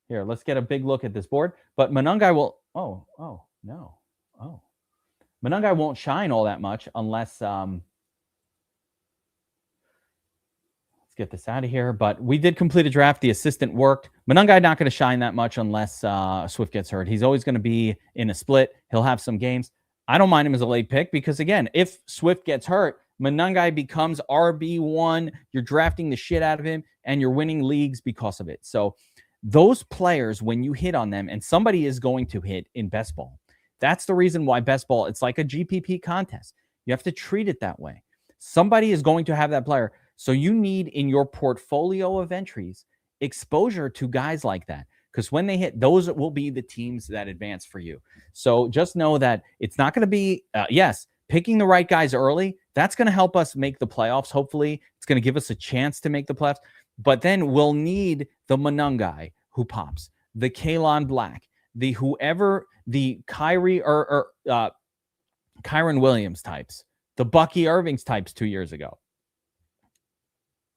Here, let's get a big look at this board. But Monangai will, Monangai won't shine all that much unless, let's get this out of here. But we did complete a draft. The assistant worked. Monangai not going to shine that much unless Swift gets hurt. He's always going to be in a split. He'll have some games. I don't mind him as a late pick because, again, if Swift gets hurt, Monangai becomes RB1. You're drafting the shit out of him, and you're winning leagues because of it. So those players, when you hit on them, and somebody is going to hit in best ball, that's the reason why best ball, it's like a GPP contest. You have to treat it that way. Somebody is going to have that player. So you need in your portfolio of entries exposure to guys like that, because when they hit, those will be the teams that advance for you. So just know that it's not going to be, yes, picking the right guys early, that's going to help us make the playoffs. Hopefully, it's going to give us a chance to make the playoffs. But then we'll need the Monangai who pops, the Kalon Black, the whoever, the Kyrie or Kyron Williams types, the Bucky Irvings types 2 years ago.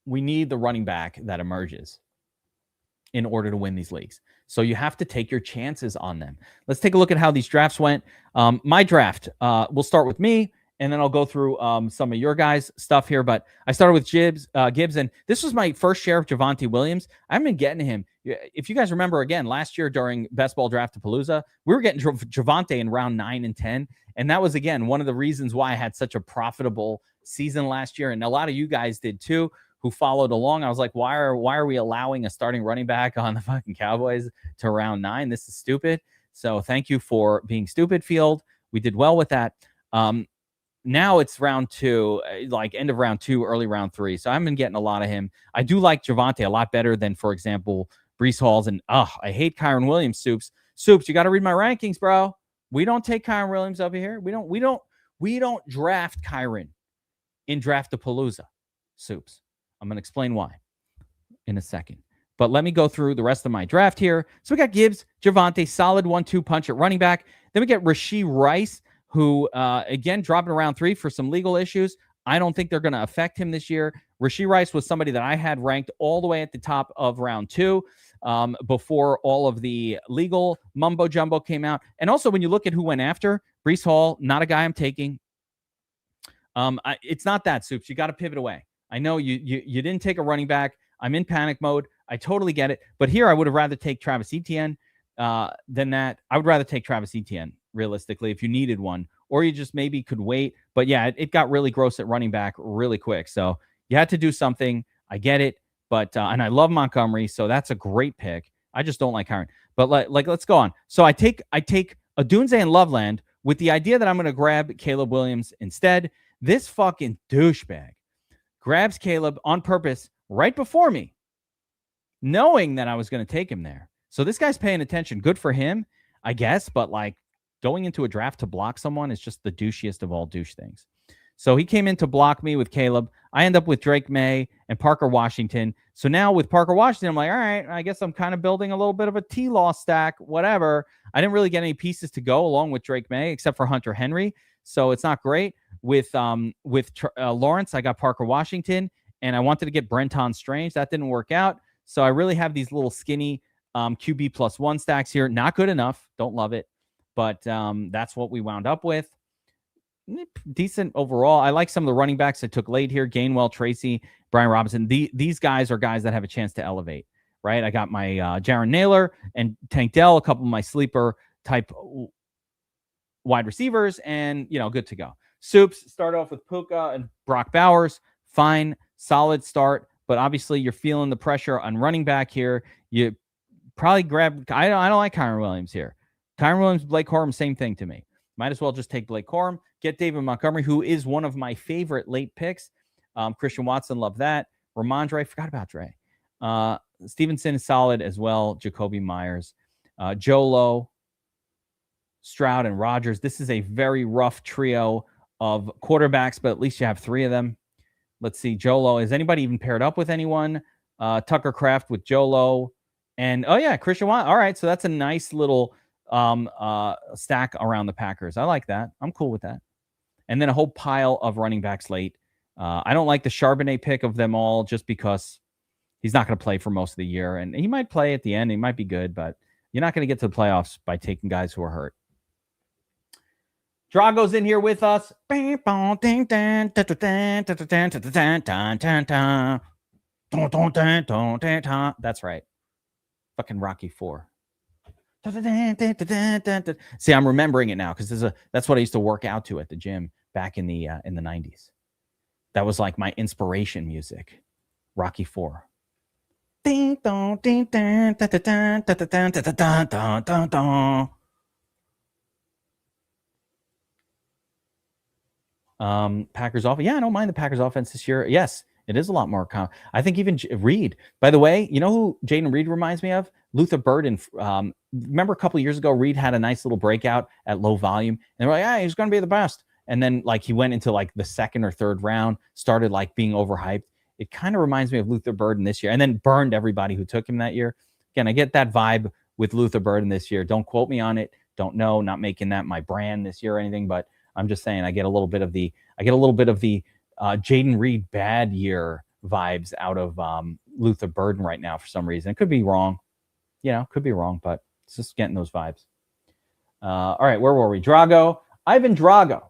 We need the running back that emerges in order to win these leagues. So you have to take your chances on them. Let's take a look at how these drafts went. My draft, we'll start with me, and then I'll go through some of your guys' stuff here. But I started with Gibbs, and this was my first share of Javonte Williams. I haven't been getting him. If you guys remember, again, last year during Best Ball Draft-A-Palooza, we were getting Javonte in round 9 and 10. And that was, again, one of the reasons why I had such a profitable season last year. And a lot of you guys did too, who followed along. I was like, why are we allowing a starting running back on the fucking Cowboys to round 9? This is stupid. So thank you for being stupid, Field. We did well with that. Now it's round 2, like end of round 2, early round 3. So I haven't been getting a lot of him. I do like Javonte a lot better than, for example, Breece Hall's. And I hate Kyron Williams. Soups, you got to read my rankings, bro. We don't take Kyron Williams over here. We don't draft Kyron in Draft-A-Palooza. Soups. I'm going to explain why in a second. But let me go through the rest of my draft here. So we got Gibbs, Javonte, solid 1-2 punch at running back. Then we get Rashee Rice, who, again, dropping around 3 for some legal issues. I don't think they're going to affect him this year. Rashee Rice was somebody that I had ranked all the way at the top of round 2 before all of the legal mumbo-jumbo came out. And also, when you look at who went after, Breece Hall, not a guy I'm taking. It's not that, Soups. You got to pivot away. I know you didn't take a running back. I'm in panic mode. I totally get it. But here I would have rather take Travis Etienne. than that. I would rather take Travis Etienne, realistically, if you needed one, or you just maybe could wait. But yeah, it got really gross at running back really quick. So you had to do something. I get it. But and I love Montgomery, so that's a great pick. I just don't like Hiron. But let's go on. So I take Odunze and Loveland with the idea that I'm going to grab Caleb Williams instead. This fucking douchebag grabs Caleb on purpose right before me, knowing that I was going to take him there. So this guy's paying attention. Good for him, I guess. But like going into a draft to block someone is just the douchiest of all douche things. So he came in to block me with Caleb. I end up with Drake May and Parker Washington. So now with Parker Washington, I'm like, all right, I guess I'm kind of building a little bit of a T-Law stack, whatever. I didn't really get any pieces to go along with Drake May except for Hunter Henry. So it's not great. With Lawrence, I got Parker Washington, and I wanted to get Brenton Strange. That didn't work out. So I really have these little skinny QB +1 stacks here. Not good enough. Don't love it. But that's what we wound up with. Decent overall. I like some of the running backs I took late here. Gainwell, Tracy, Brian Robinson. These guys are guys that have a chance to elevate, right? I got my Jaron Naylor and Tank Dell, a couple of my sleeper type wide receivers, and, good to go. Soups, start off with Puka and Brock Bowers. Fine, solid start, but obviously you're feeling the pressure on running back here. You probably grab, I don't like Kyron Williams here. Kyron Williams, Blake Corum, same thing to me. Might as well just take Blake Corum, get David Montgomery, who is one of my favorite late picks. Christian Watson, love that. Ramondre, forgot about Dre. Stevenson is solid as well. Jacoby Myers, Jolo, Stroud, and Rodgers. This is a very rough trio of quarterbacks, but at least you have three of them. Let's see. Jolo, is anybody even paired up with anyone? Tucker Kraft with Jolo. And, oh, yeah, Christian Watson. All right, so that's a nice little stack around the Packers. I like that. I'm cool with that. And then a whole pile of running backs late. I don't like the Charbonnet pick of them all just because he's not going to play for most of the year. And he might play at the end. He might be good, but you're not going to get to the playoffs by taking guys who are hurt. Drago's in here with us. That's right. Fucking Rocky IV. See, I'm remembering it now because that's what I used to work out to at the gym back in the 90s. That was like my inspiration music. Rocky IV. Packers offense. Yeah, I don't mind the Packers offense this year. Yes, it is a lot more common. I think even Reed. By the way, you know who Jaden Reed reminds me of? Luther Burden. Remember a couple of years ago, Reed had a nice little breakout at low volume, and they're like, he's going to be the best. And then like he went into like the second or third round, started like being overhyped. It kind of reminds me of Luther Burden this year, and then burned everybody who took him that year. Again, I get that vibe with Luther Burden this year. Don't quote me on it. Don't know. Not making that my brand this year or anything, but I'm just saying I get a little bit of the Jaden Reed bad year vibes out of Luther Burden right now for some reason. It could be wrong. Could be wrong, but it's just getting those vibes. All right, where were we? Drago. Ivan Drago.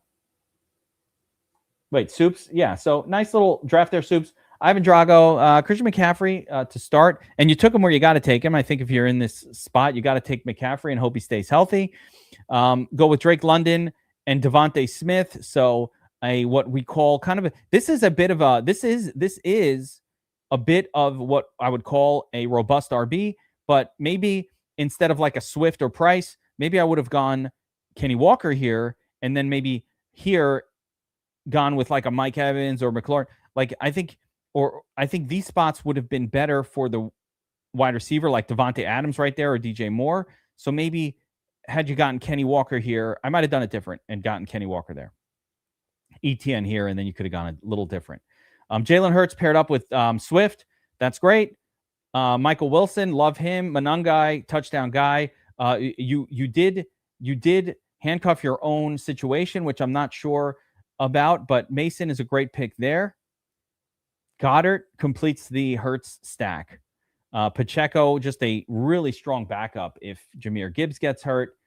Wait, Soups? Yeah, so nice little draft there, Soups. Ivan Drago, Christian McCaffrey to start. And you took him where you got to take him. I think if you're in this spot, you got to take McCaffrey and hope he stays healthy. Go with Drake London and Devontae Smith. So what we call this is a bit of what I would call a robust RB, but maybe instead of like a Swift or Price, maybe I would have gone Kenny Walker here, and then maybe here gone with like a Mike Evans or McLaurin. I think these spots would have been better for the wide receiver like Devontae Adams right there or DJ Moore. So maybe had you gotten Kenny Walker here, I might have done it different and gotten Kenny Walker there. ETN here, and then you could have gone a little different. Jalen Hurts paired up with Swift. That's great. Michael Wilson, love him. Manungai, touchdown guy. You did handcuff your own situation, which I'm not sure about, but Mason is a great pick there. Goddard completes the Hurts stack. Pacheco, just a really strong backup if Jahmyr Gibbs gets hurt.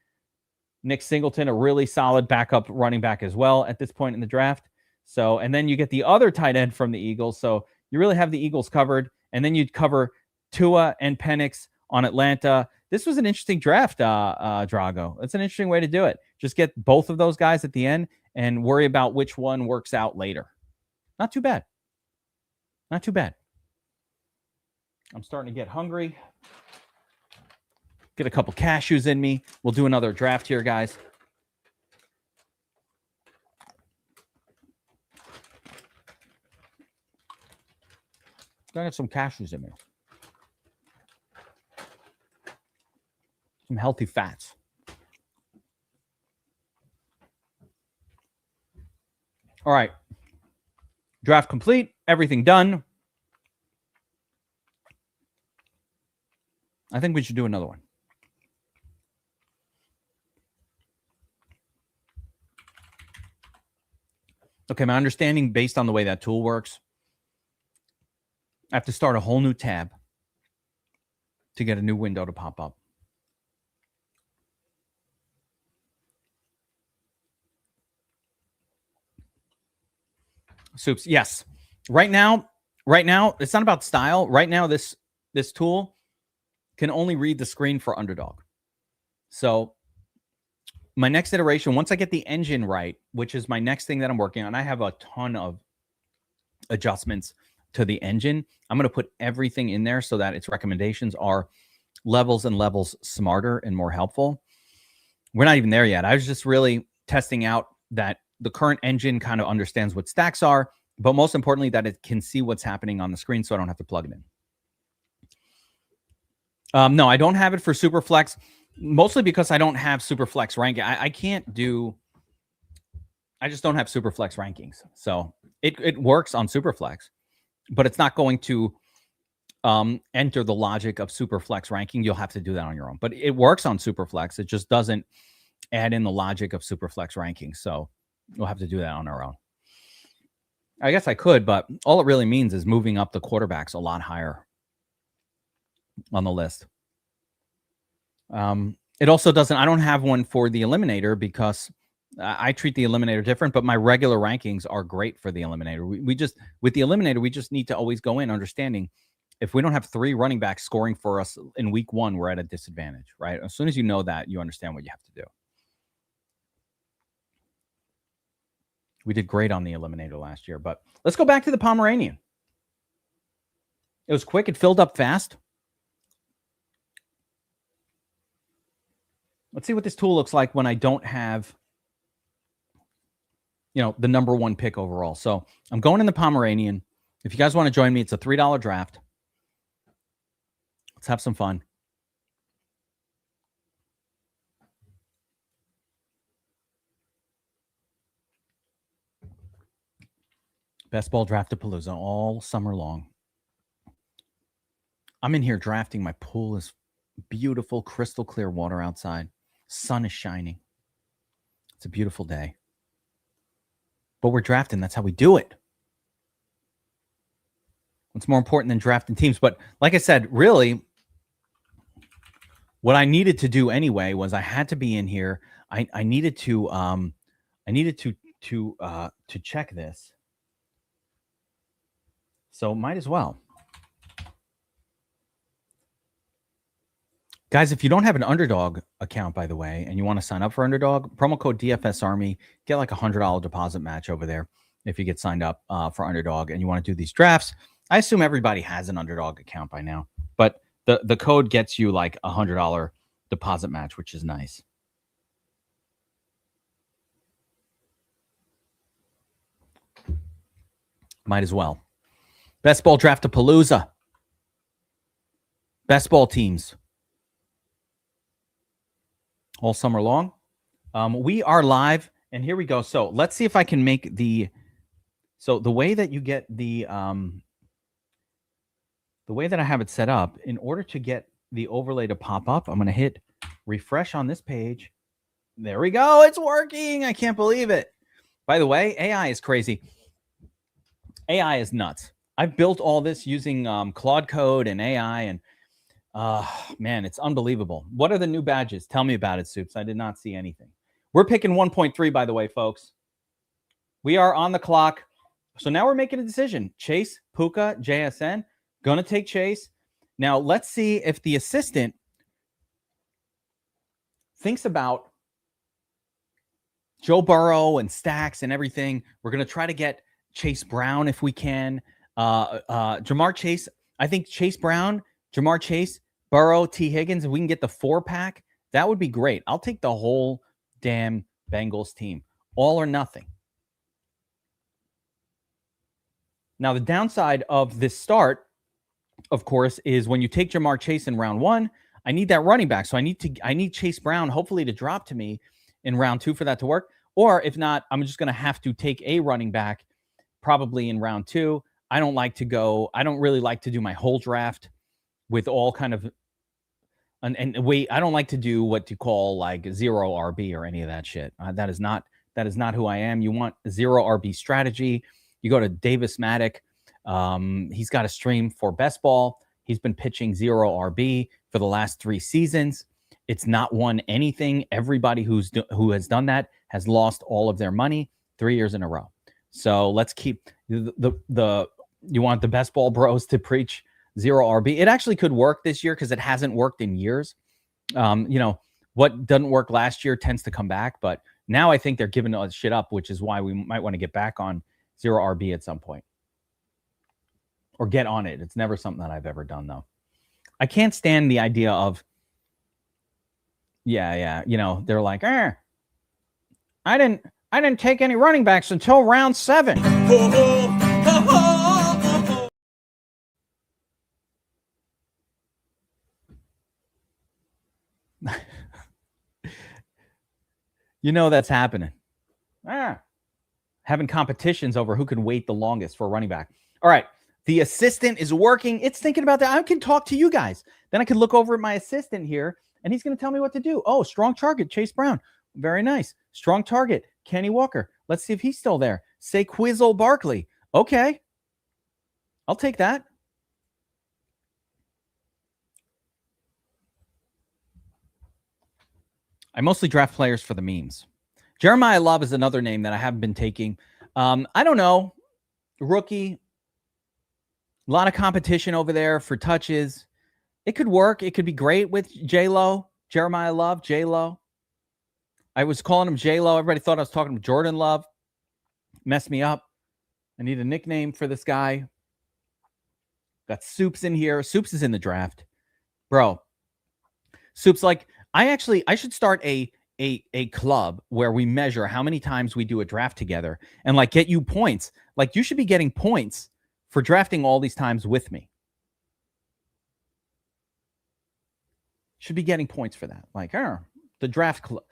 Nick Singleton, a really solid backup running back as well at this point in the draft. So, and then you get the other tight end from the Eagles. So you really have the Eagles covered. And then you'd cover Tua and Penix on Atlanta. This was an interesting draft, Drago. That's an interesting way to do it. Just get both of those guys at the end and worry about which one works out later. Not too bad. Not too bad. I'm starting to get hungry. Get a couple cashews in me. We'll do another draft here, guys. Gotta have some cashews in me. Some healthy fats. All right. Draft complete. Everything done. I think we should do another one. Okay, my understanding based on the way that tool works, I have to start a whole new tab to get a new window to pop up. Soups, yes. Right now, it's not about style. Right now, this tool can only read the screen for Underdog. So my next iteration, once I get the engine right, which is my next thing that I'm working on, I have a ton of adjustments to the engine. I'm going to put everything in there so that its recommendations are levels and levels smarter and more helpful. We're not even there yet. I was just really testing out that the current engine kind of understands what stacks are, but most importantly, that it can see what's happening on the screen so I don't have to plug it in. No, I don't have it for Superflex, mostly because I don't have Superflex ranking. I can't do, I just don't have Superflex rankings. So it works on Superflex, but it's not going to enter the logic of Superflex ranking. You'll have to do that on your own. But it works on Superflex. It just doesn't add in the logic of Superflex ranking. So we'll have to do that on our own. I guess I could, but all it really means is moving up the quarterbacks a lot higher on the list. It also doesn't, I don't have one for the Eliminator because I treat the Eliminator different, but my regular rankings are great for the Eliminator. We just, with the Eliminator, we just need to always go in understanding if we don't have 3 running backs scoring for us in week 1, we're at a disadvantage, right? As soon as you know that, you understand what you have to do. We did great on the Eliminator last year, but let's go back to the Pomeranian. It was quick. It filled up fast. Let's see what this tool looks like when I don't have, you know, the #1 pick overall. So I'm going in the Pomeranian. If you guys want to join me, it's a $3 draft. Let's have some fun. Best ball Draft-A-Palooza all summer long. I'm in here drafting. My pool is beautiful, crystal clear water outside. Sun is shining. It's a beautiful day. But we're drafting. That's how we do it. What's more important than drafting teams? But like I said, really, what I needed to do anyway was I had to be in here. I needed to check this. So might as well. Guys, if you don't have an Underdog account, by the way, and you want to sign up for Underdog, promo code DFS Army, get like $100 deposit match over there if you get signed up for Underdog and you want to do these drafts. I assume everybody has an Underdog account by now, but the code gets you like $100 deposit match, which is nice. Might as well. Best ball Draft-A-Palooza. Best ball teams. All summer long. We are live, and here we go. So let's see if I can make the, so the way that you get the way that I have it set up, in order to get the overlay to pop up, I'm going to hit refresh on this page. There we go. It's working. I can't believe it. By the way, AI is crazy. AI is nuts. I've built all this using Claude Code and AI, and man, it's unbelievable. What are the new badges? Tell me about it, Soups. I did not see anything. We're picking 1.3, by the way, folks. We are on the clock. So now we're making a decision. Chase, Puka, JSN. Gonna take Chase. Now, let's see if the assistant thinks about Joe Burrow and stacks and everything. We're going to try to get Chase Brown if we can. Jamar Chase. I think Chase Brown, Jamar Chase, Burrow, T. Higgins, if we can get the 4-pack, that would be great. I'll take the whole damn Bengals team. All or nothing. Now, the downside of this start, of course, is when you take Jamar Chase in round 1, I need that running back. So I need Chase Brown hopefully to drop to me in round 2 for that to work. Or if not, I'm just going to have to take a running back probably in round 2. I don't really like to do my whole draft with all kind of, and wait, I don't like to do what you call like 0 RB or any of that shit. That is not who I am. You want 0 RB strategy. You go to Davis Maddock. He's got a stream for best ball. He's been pitching 0 RB for the last 3 seasons. It's not won anything. Everybody who has done that has lost all of their money 3 years in a row. So let's keep you want the best ball bros to preach 0 RB. It actually could work this year because it hasn't worked in years. What doesn't work last year tends to come back, but now I think they're giving all shit up, which is why we might want to get back on 0 RB at some point. Or get on it. It's never something that I've ever done, though. I can't stand the idea of, they're like, I didn't take any running backs until round 7. That's happening. Having competitions over who can wait the longest for a running back. All right. The assistant is working. It's thinking about that. I can talk to you guys. Then I can look over at my assistant here, and he's going to tell me what to do. Oh, strong target, Chase Brown. Very nice. Strong target, Kenny Walker. Let's see if he's still there. Say Quizzle Barkley. Okay. I'll take that. I mostly draft players for the memes. Jeremiah Love is another name that I haven't been taking. I don't know. Rookie. A lot of competition over there for touches. It could work. It could be great with J-Lo. Jeremiah Love, J-Lo. I was calling him J-Lo. Everybody thought I was talking to Jordan Love. Messed me up. I need a nickname for this guy. Got Soups in here. Soups is in the draft. Bro. Soups, like, I should start a club where we measure how many times we do a draft together and, like, get you points. Like, you should be getting points for drafting all these times with me. Should be getting points for that. Like, the draft club.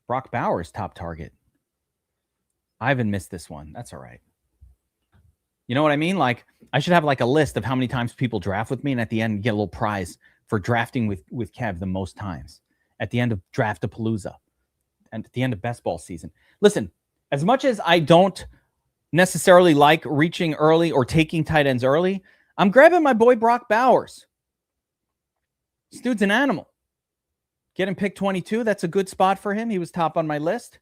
Brock Bowers, top target. Ivan missed this one. That's all right. You know what I mean? Like, I should have like a list of how many times people draft with me, and at the end get a little prize for drafting with Kev the most times. At the end of Draft-A-Palooza. And at the end of best ball season. Listen, as much as I don't necessarily like reaching early or taking tight ends early, I'm grabbing my boy Brock Bowers. This dude's an animal. Get him pick 22. That's a good spot for him. He was top on my list.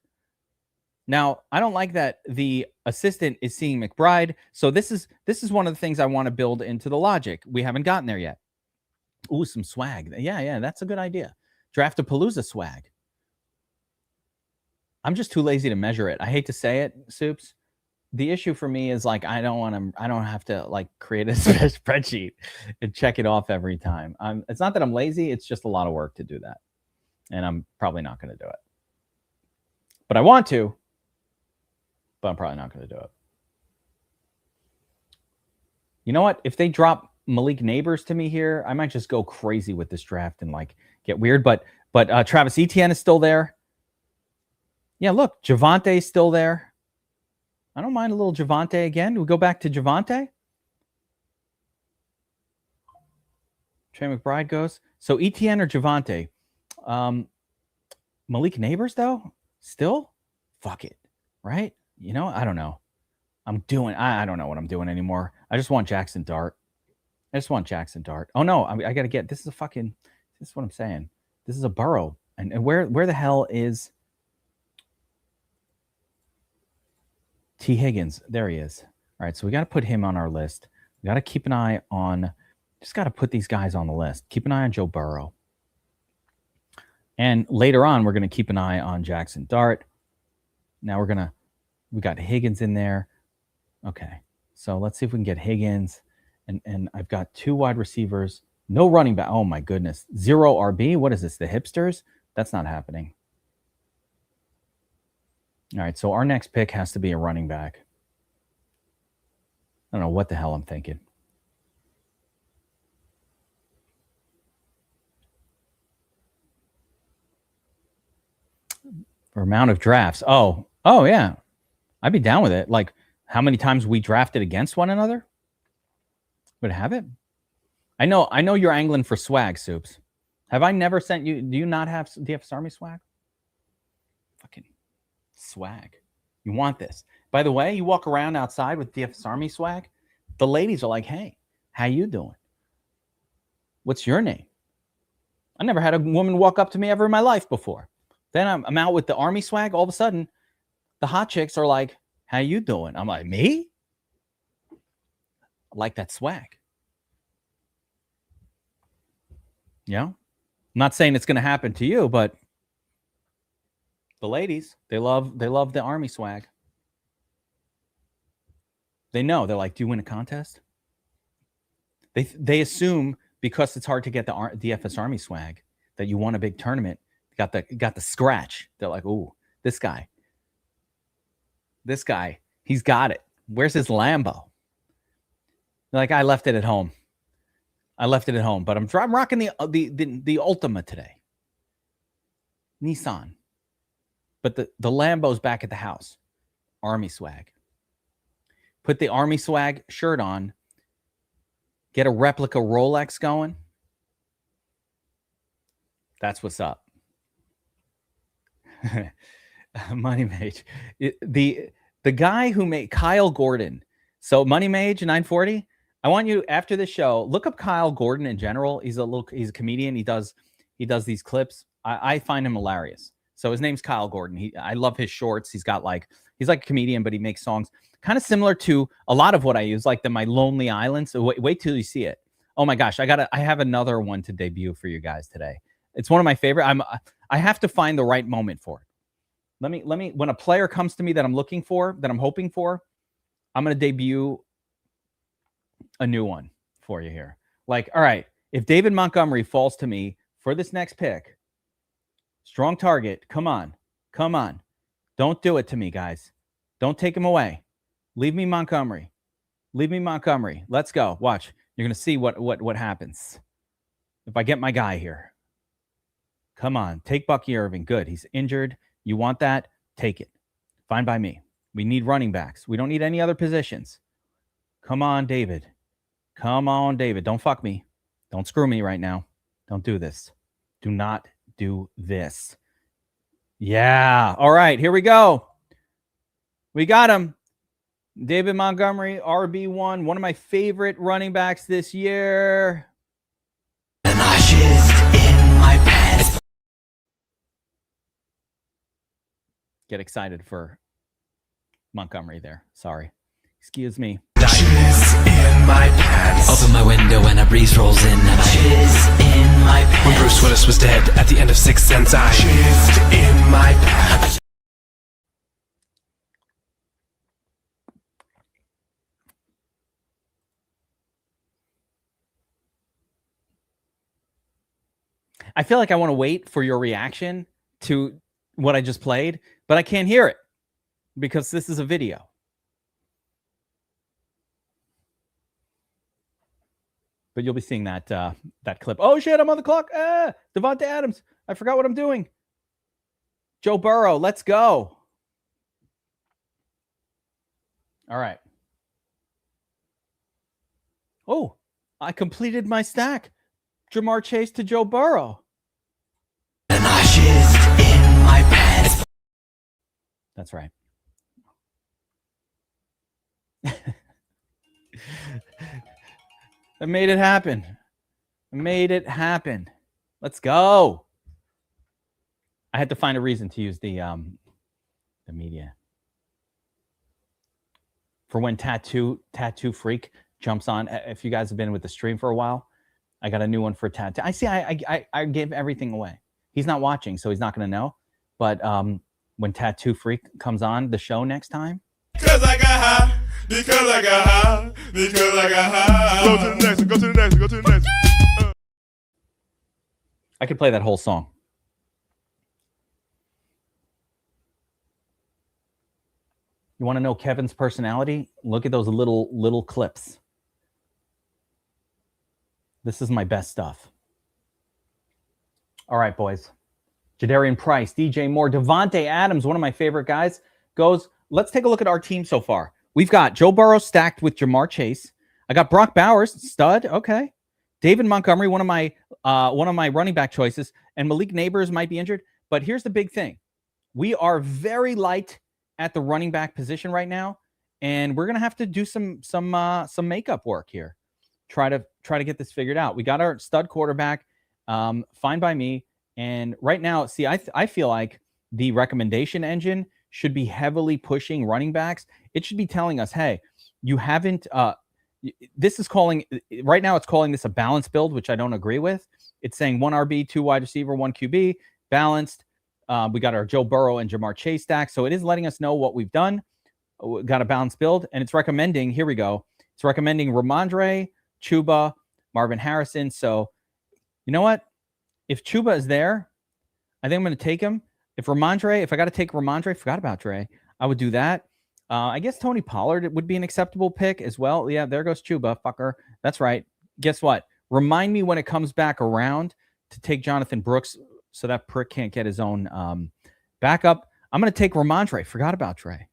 Now, I don't like that the assistant is seeing McBride. So this is one of the things I want to build into the logic. We haven't gotten there yet. Ooh, some swag. Yeah, that's a good idea. Draft-A-Palooza swag. I'm just too lazy to measure it. I hate to say it, Soups. The issue for me is, like, I don't have to, like, create a spreadsheet and check it off every time. It's not that I'm lazy. It's just a lot of work to do that. And I'm probably not going to do it. But I want to. But I'm probably not going to do it. You know what? If they drop Malik Neighbors to me here, I might just go crazy with this draft and, like, get weird. But Travis Etienne is still there. Yeah, look, Javonte is still there. I don't mind a little Javonte again. Do we go back to Javonte? Trey McBride goes. So Etienne or Javonte? Malik Neighbors, though? Still? Fuck it. Right? You know, I don't know. I don't know what I'm doing anymore. I just want Jackson Dart. Oh, no. I got to get, this is what I'm saying. This is a Burrow. And where the hell is T. Higgins? There he is. All right, so we got to put him on our list. We got to keep an eye on, just got to put these guys on the list. Keep an eye on Joe Burrow. And later on, we're going to keep an eye on Jackson Dart. Now we got Higgins in there. Okay, so let's see if we can get Higgins. And I've got 2 wide receivers. No running back. Oh, my goodness. 0 RB. What is this, the hipsters? That's not happening. All right, so our next pick has to be a running back. I don't know what the hell I'm thinking. For amount of drafts. Oh, yeah. I'd be down with it. Like how many times we drafted against one another? Would have it? I know you're angling for swag, Soups. Have I never sent you? Do you not have DFS Army swag? Fucking swag. You want this. By the way, you walk around outside with DFS Army swag, the ladies are like, hey, how you doing? What's your name? I never had a woman walk up to me ever in my life before. Then I'm out with the Army swag. All of a sudden, the hot chicks are like, how you doing? I'm like, me? I like that swag. Yeah. I'm not saying it's going to happen to you, but the ladies, they love the Army swag. They know. They're like, do you win a contest? They assume because it's hard to get the DFS Army swag that you won a big tournament. Got the scratch. They're like, ooh, this guy, he's got it. Where's his Lambo? They're like, I left it at home. But I'm rocking the Ultima today. Nissan. But the Lambo's back at the house. Army swag. Put the Army swag shirt on. Get a replica Rolex going. That's what's up. Money Mage. The guy who made Kyle Gordon. So Money Mage 940. I want you after the show, look up Kyle Gordon in general. He's a comedian. He does these clips. I find him hilarious. So his name's Kyle Gordon. I love his shorts. He's like a comedian, but he makes songs kind of similar to a lot of what I use, like My Lonely Island. So wait till you see it. Oh my gosh, I have another one to debut for you guys today. It's one of my favorite. I have to find the right moment for it. Let me when a player comes to me that I'm looking for, that I'm hoping for, I'm going to debut a new one for you here. Like, all right, if David Montgomery falls to me for this next pick, strong target. Come on. Don't do it to me, guys. Don't take him away. Leave me Montgomery. Let's go. Watch. You're going to see what happens if I get my guy here. Come on. Take Bucky Irving. Good. He's injured. You want that? Take it. Fine by me. We need running backs. We don't need any other positions. Come on, David. Don't fuck me. Don't screw me right now. Don't do this. Do not do this. Yeah. All right. Here we go. We got him. David Montgomery, RB1, one of my favorite running backs this year. And I shift in my pants. Get excited for Montgomery there. Sorry. Excuse me. Shiz in my pants. Open my window and a breeze rolls in and I shiz in my pants. When Bruce Willis was dead at the end of Sixth Sense, I shizzed in my pants. I feel like I want to wait for your reaction to what I just played, but I can't hear it because this is a video. But you'll be seeing that clip. Oh shit, I'm on the clock. Devontae Adams. I forgot what I'm doing. Joe Burrow, let's go. All right. Oh, I completed my stack. Jamar Chase to Joe Burrow. And I shizzed in my pants. That's right. I made it happen. Let's go. I had to find a reason to use the media. for when Tattoo Freak jumps on. If you guys have been with the stream for a while, I got a new one for Tattoo. I see. I gave everything away. He's not watching, so he's not going to know. But when Tattoo Freak comes on the show next time. Because I got high. Because I got high. Because I got high. Go to the next one. Go to the next one. Go to the next one. I could play that whole song. You want to know Kevin's personality? Look at those little clips. This is my best stuff. All right, boys. Jadarian Price, DJ Moore, Devontae Adams, one of my favorite guys, goes, let's take a look at our team so far. We've got Joe Burrow stacked with Jamar Chase. I got Brock Bowers, stud, okay. David Montgomery, one of my running back choices, and Malik Neighbors might be injured. But here's the big thing. We are very light at the running back position right now, and we're gonna have to do some makeup work here. Try to get this figured out. We got our stud quarterback, fine by me. And right now, see, I feel like the recommendation engine should be heavily pushing running backs. It should be telling us, hey, you haven't. This is calling right now. It's calling this a balanced build, which I don't agree with. It's saying 1 RB, 2 wide receiver, 1 QB, balanced. We got our Joe Burrow and Jamar Chase stack. So it is letting us know what we've done. We got a balanced build, and it's recommending, here we go. It's recommending Ramondre, Chuba, Marvin Harrison. So you know what? If Chuba is there, I think I'm going to take him. If I got to take Ramondre, forgot about Dre, I would do that. I guess Tony Pollard would be an acceptable pick as well. Yeah, there goes Chuba, fucker. That's right. Guess what? Remind me when it comes back around to take Jonathan Brooks so that prick can't get his own backup. I'm going to take Ramondre. Forgot about Dre.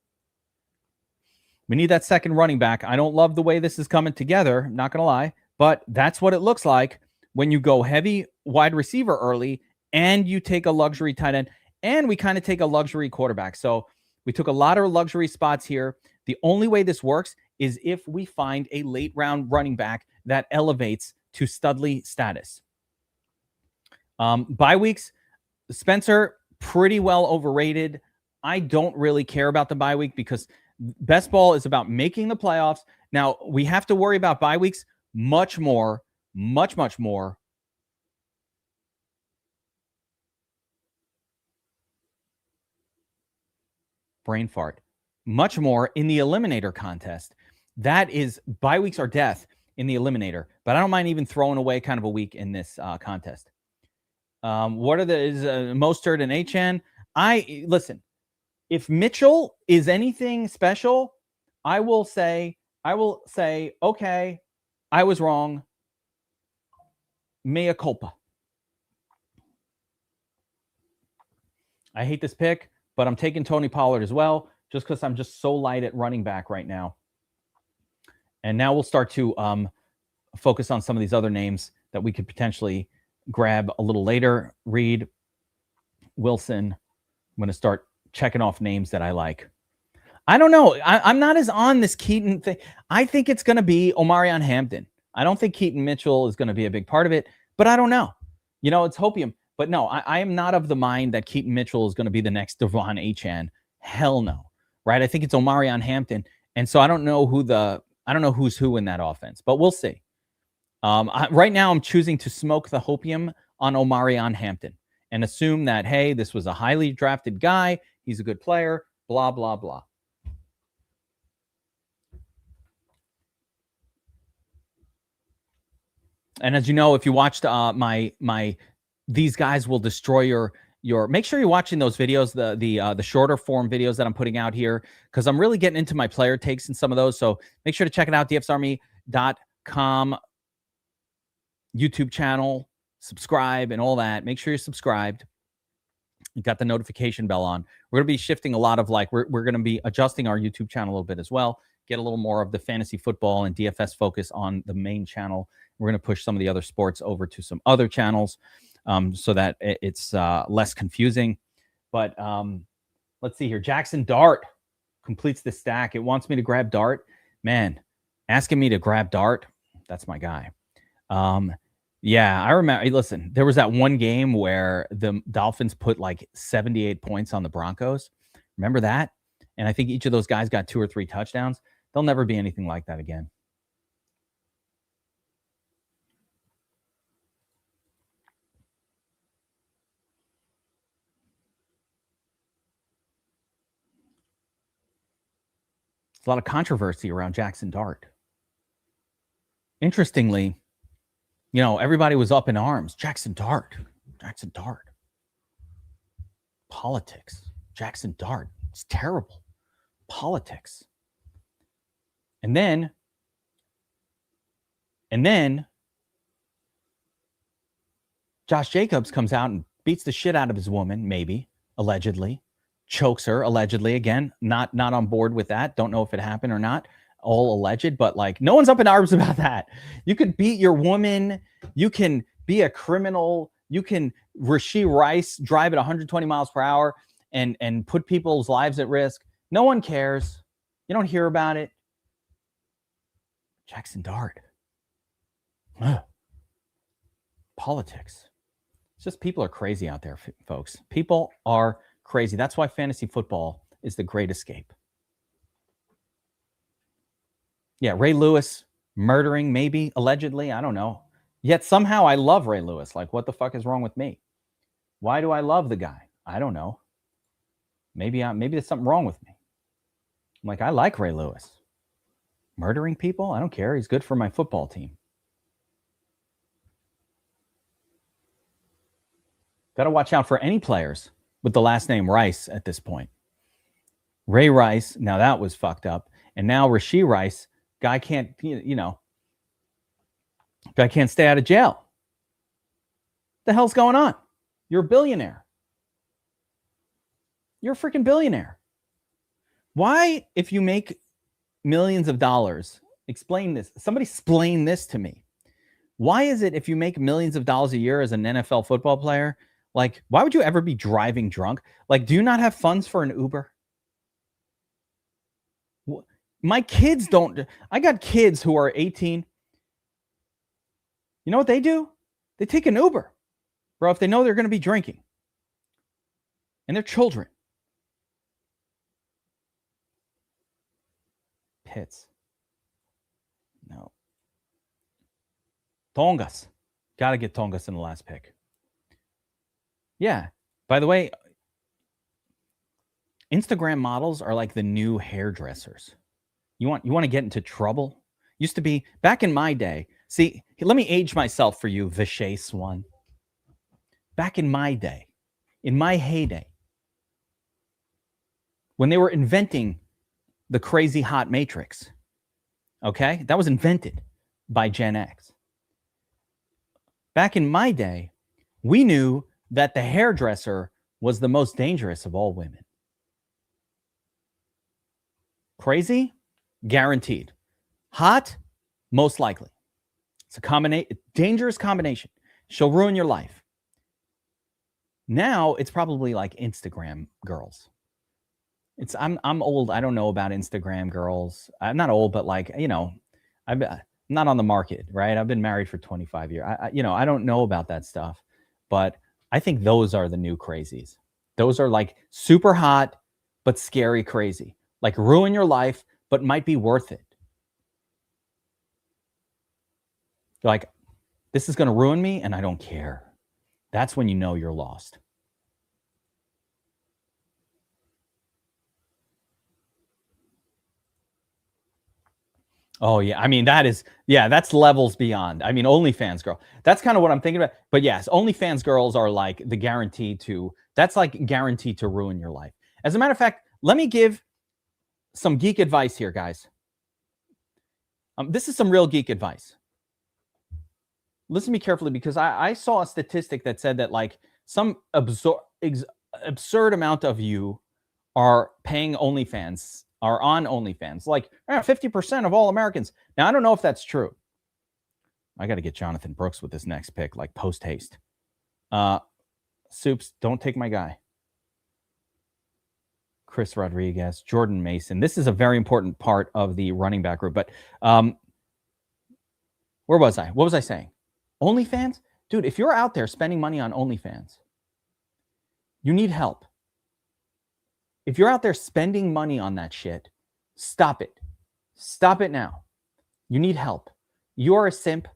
We need that second running back. I don't love the way this is coming together, not going to lie, but that's what it looks like when you go heavy wide receiver early and you take a luxury tight end, and we kind of take a luxury quarterback. So we took a lot of luxury spots here. The only way this works is if we find a late round running back that elevates to Studley status. Bye weeks, Spencer, pretty well overrated. I don't really care about the bye week because best ball is about making the playoffs. Now, we have to worry about bye weeks much more. Brain fart. Much more in the eliminator contest. That is, bye weeks are death in the eliminator, but I don't mind even throwing away kind of a week in this contest. What are Mostert and HN? Listen, if Mitchell is anything special, I will say, okay, I was wrong. Mea culpa. I hate this pick, but I'm taking Tony Pollard as well, just because I'm just so light at running back right now. And now we'll start to focus on some of these other names that we could potentially grab a little later. Reed, Wilson. I'm going to start checking off names that I like. I don't know. I'm not as on this Keaton thing. I think it's going to be Omarion Hampton. I don't think Keaton Mitchell is going to be a big part of it, but I don't know. You know, it's hopium. But no, I am not of the mind that Keaton Mitchell is going to be the next Devon Achane. Hell no. Right? I think it's Omarion Hampton. And so I don't know who's who in that offense, but we'll see. Right now, I'm choosing to smoke the hopium on Omarion Hampton and assume that, hey, this was a highly drafted guy. He's a good player, blah, blah, blah. And as you know, if you watched my these guys will destroy your make sure you're watching those videos, the shorter form videos that I'm putting out here, because I'm really getting into my player takes in some of those. So make sure to check it out, dfsarmy.com YouTube channel, subscribe and all that. Make sure you're subscribed. You got the notification bell on. We're going to be shifting a lot of we're going to be adjusting our YouTube channel a little bit as well. Get a little more of the fantasy football and DFS focus on the main channel. We're going to push some of the other sports over to some other channels so that it's less confusing. But let's see here. Jackson Dart completes the stack. It wants me to grab Dart. Man, asking me to grab Dart, that's my guy. Yeah, I remember. Listen, there was that one game where the Dolphins put like 78 points on the Broncos. Remember that? And I think each of those guys got 2 or 3 touchdowns. There'll never be anything like that again. There's a lot of controversy around Jackson Dart. Interestingly, you know, everybody was up in arms. Jackson Dart. Jackson Dart. Politics. Jackson Dart. It's terrible. Politics. And then Josh Jacobs comes out and beats the shit out of his woman, maybe, allegedly, chokes her, allegedly. Again, not on board with that. Don't know if it happened or not. All alleged, but like no one's up in arms about that. You could beat your woman. You can be a criminal. You can Rashee Rice drive at 120 miles per hour and put people's lives at risk. No one cares. You don't hear about it. Jackson Dart. Ugh. Politics. It's just people are crazy out there, folks. People are crazy. That's why fantasy football is the great escape. Yeah, Ray Lewis murdering, maybe, allegedly. I don't know. Yet somehow I love Ray Lewis. Like, what the fuck is wrong with me? Why do I love the guy? I don't know. Maybe there's something wrong with me. I'm like, I like Ray Lewis. Murdering people? I don't care. He's good for my football team. Got to watch out for any players with the last name Rice at this point. Ray Rice, now that was fucked up. And now Rashee Rice, guy can't, guy can't stay out of jail. The hell's going on? You're a billionaire. You're a freaking billionaire. Why, if you make millions of dollars, explain this. Somebody explain this to me. Why is it if you make millions of dollars a year as an NFL football player, like, why would you ever be driving drunk? Like, do you not have funds for an Uber? My kids don't. I got kids who are 18. You know what they do? They take an Uber, bro, if they know they're going to be drinking. And they're children. Pitts. No. Tongas. Got to get Tongas in the last pick. Yeah. By the way, Instagram models are like the new hairdressers. You want to get into trouble? Used to be, back in my day, see, let me age myself for you, Vishay Swan. Back in my day, in my heyday, when they were inventing the crazy hot matrix, okay? That was invented by Gen X. Back in my day, we knew that the hairdresser was the most dangerous of all women. Crazy? Guaranteed. Hot? Most likely. It's a dangerous combination. She'll ruin your life. Now it's probably like Instagram girls. I'm old. I don't know about Instagram girls. I'm not old, but like, I'm not on the market, right? I've been married for 25 years. I don't know about that stuff, but I think those are the new crazies. Those are like super hot, but scary crazy. Like ruin your life, but might be worth it. Like, this is going to ruin me and I don't care. That's when you know you're lost. Oh, yeah. I mean, that's levels beyond. I mean, OnlyFans girl. That's kind of what I'm thinking about. But yes, OnlyFans girls are like the that's like guaranteed to ruin your life. As a matter of fact, let me give some geek advice here, guys. This is some real geek advice. Listen to me carefully, because I saw a statistic that said that like some absurd amount of you are paying OnlyFans, are on OnlyFans, like 50% of all Americans. Now, I don't know if that's true. I got to get Jonathan Brooks with this next pick, like post haste. Soups, don't take my guy. Chris Rodriguez, Jordan Mason. This is a very important part of the running back group. But where was I? What was I saying? OnlyFans? Dude, if you're out there spending money on OnlyFans, you need help. If you're out there spending money on that shit, stop it. Stop it now. You need help. You're a simp.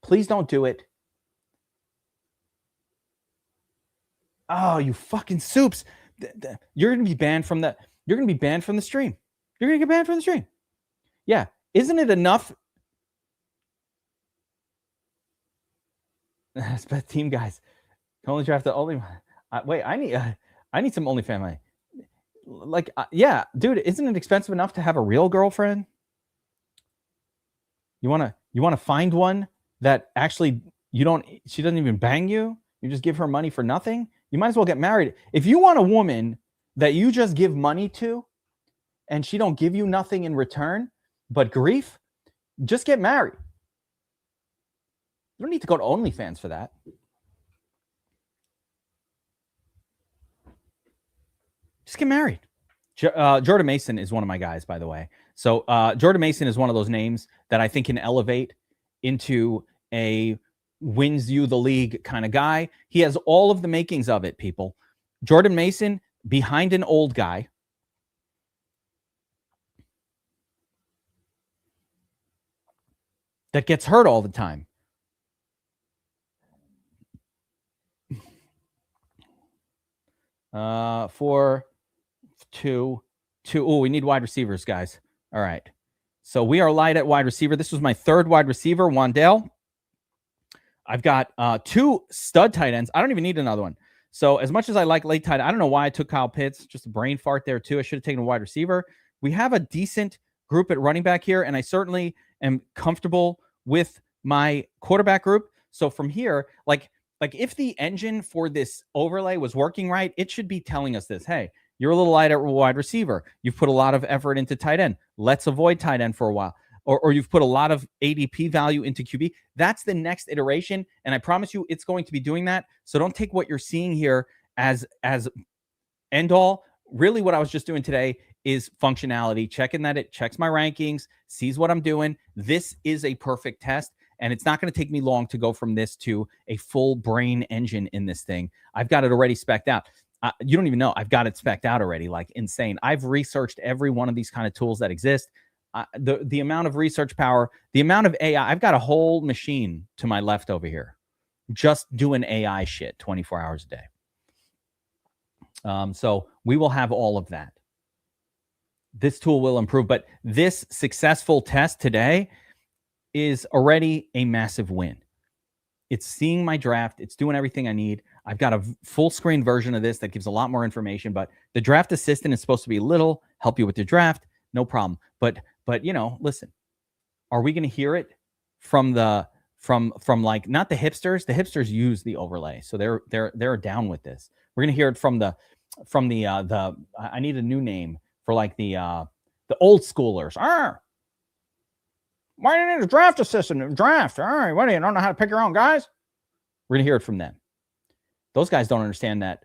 Please don't do it. Oh, you fucking soups. You're going to be banned from the stream. You're going to get banned from the stream. Yeah. Isn't it enough? That's best team, guys. Can only draft the only. Wait, I need some OnlyFans money. Like, yeah, dude, isn't it expensive enough to have a real girlfriend? You wanna find one that actually she doesn't even bang you. You just give her money for nothing. You might as well get married. If you want a woman that you just give money to, and she don't give you nothing in return but grief, just get married. You don't need to go to OnlyFans for that. Just get married. Jordan Mason is one of my guys, by the way. So Jordan Mason is one of those names that I think can elevate into a wins you the league kind of guy. He has all of the makings of it, people. Jordan Mason behind an old guy. That gets hurt all the time. Oh, we need wide receivers, guys. All right. So we are light at wide receiver. This was my third wide receiver, Wandale. I've got 2 stud tight ends. I don't even need another one. So as much as I like late tight, I don't know why I took Kyle Pitts. Just a brain fart there too. I should have taken a wide receiver. We have a decent group at running back here, and I certainly am comfortable with my quarterback group. So from here, like if the engine for this overlay was working right, it should be telling us this. Hey, you're a little light at wide receiver. You've put a lot of effort into tight end. Let's avoid tight end for a while. Or you've put a lot of ADP value into QB. That's the next iteration. And I promise you it's going to be doing that. So don't take what you're seeing here as end all. Really what I was just doing today is functionality, checking that it checks my rankings, sees what I'm doing. This is a perfect test. And it's not going to take me long to go from this to a full brain engine in this thing. I've got it already spec'd out. You don't even know. I've got it spec'd out already, like insane. I've researched every one of these kind of tools that exist. The amount of research power, the amount of AI. I've got a whole machine to my left over here just doing AI shit 24 hours a day. So we will have all of that. This tool will improve. But this successful test today is already a massive win. It's seeing my draft. It's doing everything I need. I've got a full screen version of this that gives a lot more information, but the draft assistant is supposed to be little, help you with your draft. No problem. But you know, listen, are we going to hear it from like, not the hipsters? The hipsters use the overlay. So they're down with this. We're going to hear it from the I need a new name for like the old schoolers. Why do you need a draft assistant? Draft. All right. What do you don't know how to pick your own guys? We're going to hear it from them. Those guys don't understand that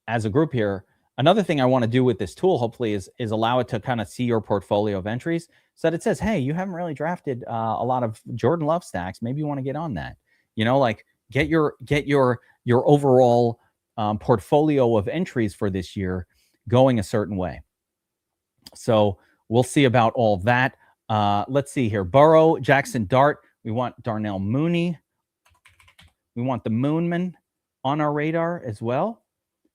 as a group here. Another thing I want to do with this tool, hopefully, is allow it to kind of see your portfolio of entries so that it says, hey, you haven't really drafted a lot of Jordan Love stacks. Maybe you want to get on that. You know, like get your overall portfolio of entries for this year going a certain way. So we'll see about all that. Let's see here. Burrow, Jackson Dart. We want Darnell Mooney. We want the Moonman on our radar as well.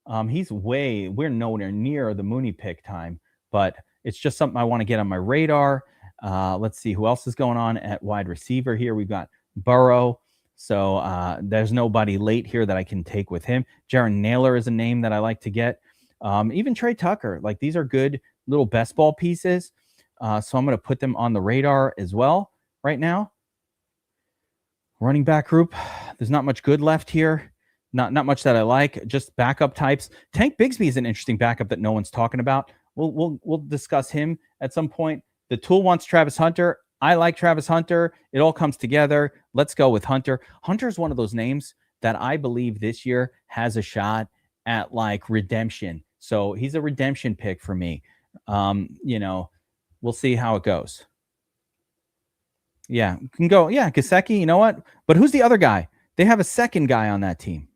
We're nowhere near the Mooney pick time, but it's just something I want to get on my radar. Let's see who else is going on at wide receiver here. We've got Burrow. So there's nobody late here that I can take with him. Jaron Naylor is a name that I like to get. Even Trey Tucker. Like, these are good little best ball pieces. So I'm going to put them on the radar as well right now. Running back group. There's not much good left here. Not much that I like. Just backup types. Tank Bigsby is an interesting backup that no one's talking about. We'll discuss him at some point. The tool wants Travis Hunter. I like Travis Hunter. It all comes together. Let's go with Hunter. Hunter is one of those names that I believe this year has a shot at like redemption. So he's a redemption pick for me. You know, we'll see how it goes. Yeah, can go. Yeah, Gesicki, you know what? But who's the other guy? They have a second guy on that team.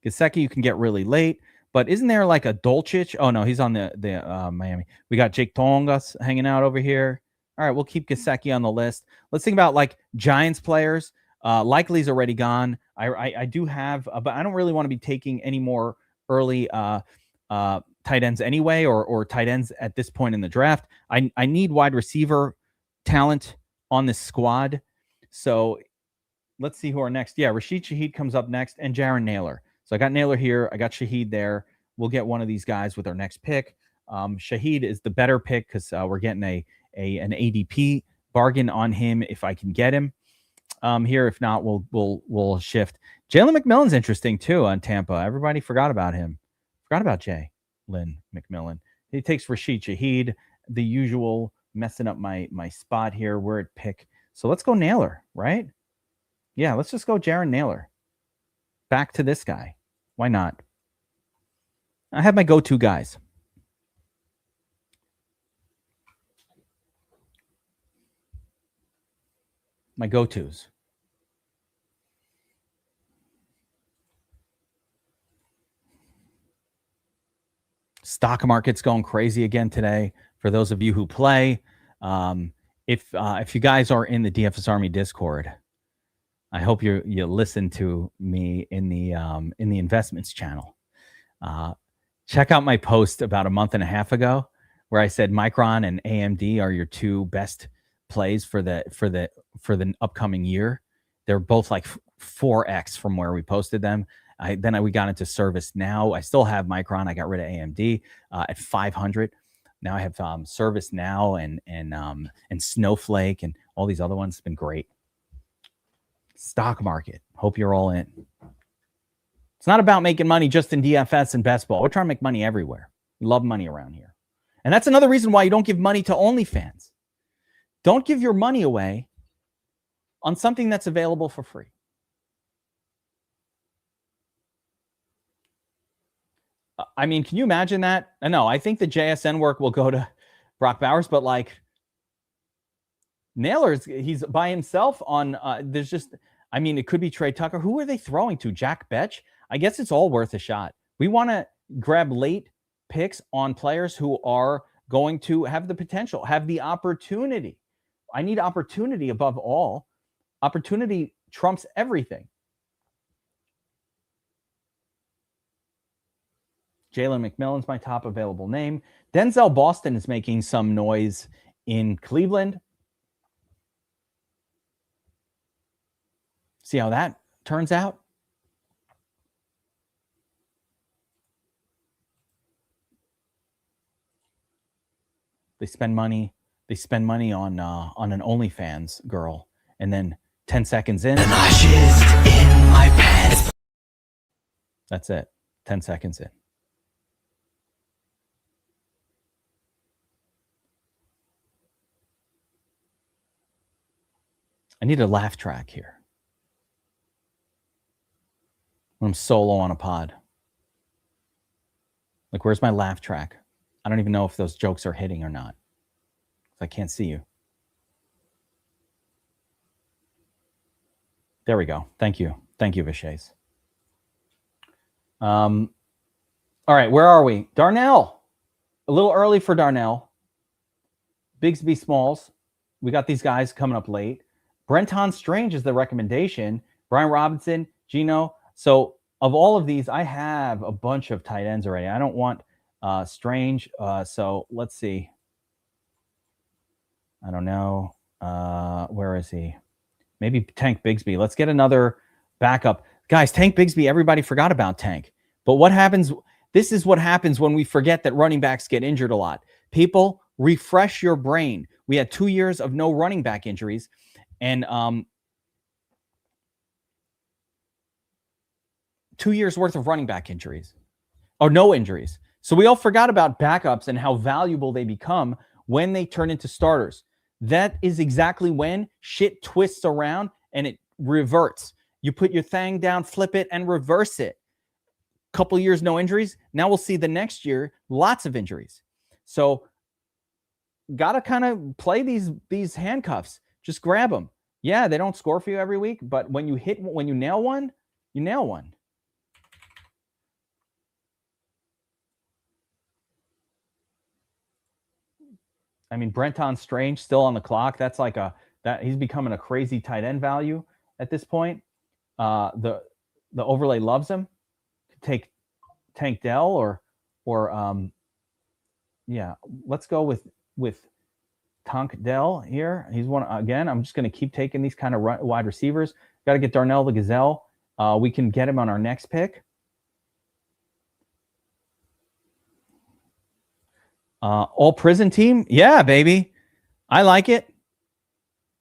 Gesicki, you can get really late. But isn't there like a Dolchich? Oh, no, he's on the Miami. We got Jake Tongas hanging out over here. All right, we'll keep Gesicki on the list. Let's think about like Giants players. Likely's already gone. I do have, but I don't really want to be taking any more early tight ends anyway, or tight ends at this point in the draft. I need wide receiver talent on this squad. So let's see who are next. Yeah, Rashid Shaheed comes up next, and Jaron Naylor. So I got Naylor here. I got Shaheed there. We'll get one of these guys with our next pick. Shaheed is the better pick because we're getting an ADP bargain on him if I can get him here. If not, we'll shift. Jalen McMillan's interesting too on Tampa. Everybody forgot about him. Forgot about Jalen McMillan. He takes Rashid Shaheed, the usual, messing up my spot here. We're at pick. So let's go Naylor, right? Yeah, let's just go Jaron Naylor. Back to this guy. Why not? I have my go-to guys. My go-tos. Stock market's going crazy again today. For those of you who play, if you guys are in the DFS Army Discord, I hope you listen to me in the investments channel. Check out my post about a month and a half ago where I said Micron and AMD are your two best plays for the upcoming year. They're both like 4x from where we posted them. Then we got into ServiceNow. I still have Micron. I got rid of AMD at 500. Now I have ServiceNow and Snowflake and all these other ones. It's been great. Stock market. Hope you're all in. It's not about making money just in DFS and best ball. We're trying to make money everywhere. We love money around here. And that's another reason why you don't give money to OnlyFans. Don't give your money away on something that's available for free. I mean, can you imagine that? No, I think the JSN work will go to Brock Bowers, but like Naylor's, he's by himself on, there's just, I mean, it could be Trey Tucker. Who are they throwing to? Jack Betch? I guess it's all worth a shot. We want to grab late picks on players who are going to have the potential, have the opportunity. I need opportunity above all. Opportunity trumps everything. Jalen McMillan's my top available name. Denzel Boston is making some noise in Cleveland. See how that turns out. They spend money on an OnlyFans girl, and then 10 seconds in, and I shizzed in my pants. That's it. 10 seconds in. I need a laugh track here. When I'm solo on a pod. Like, where's my laugh track? I don't even know if those jokes are hitting or not. I can't see you. There we go. Thank you. Thank you, Vishays. All right, where are we? Darnell. A little early for Darnell. Bigsby Smalls. We got these guys coming up late. Brenton Strange is the recommendation. Brian Robinson, Gino. So of all of these, I have a bunch of tight ends already. I don't want Strange. So let's see. I don't know. Where is he? Maybe Tank Bigsby. Let's get another backup. Guys, Tank Bigsby, everybody forgot about Tank. But what happens? This is what happens when we forget that running backs get injured a lot. People, refresh your brain. We had 2 years of no running back injuries. And 2 years worth of running back injuries. Or no injuries. So we all forgot about backups and how valuable they become when they turn into starters. That is exactly when shit twists around and it reverts. You put your thing down, flip it, and reverse it. Couple years, no injuries. Now we'll see the next year, lots of injuries. So got to kind of play these handcuffs. Just grab them. Yeah, they don't score for you every week, but when you nail one, you nail one. I mean, Brenton Strange still on the clock. That's like he's becoming a crazy tight end value at this point. The overlay loves him. Take Tank Dell or let's go with Tank Dell here. He's one again. I'm just going to keep taking these kind of wide receivers. Got to get Darnell the Gazelle. We can get him on our next pick. All prison team. Yeah, baby. I like it.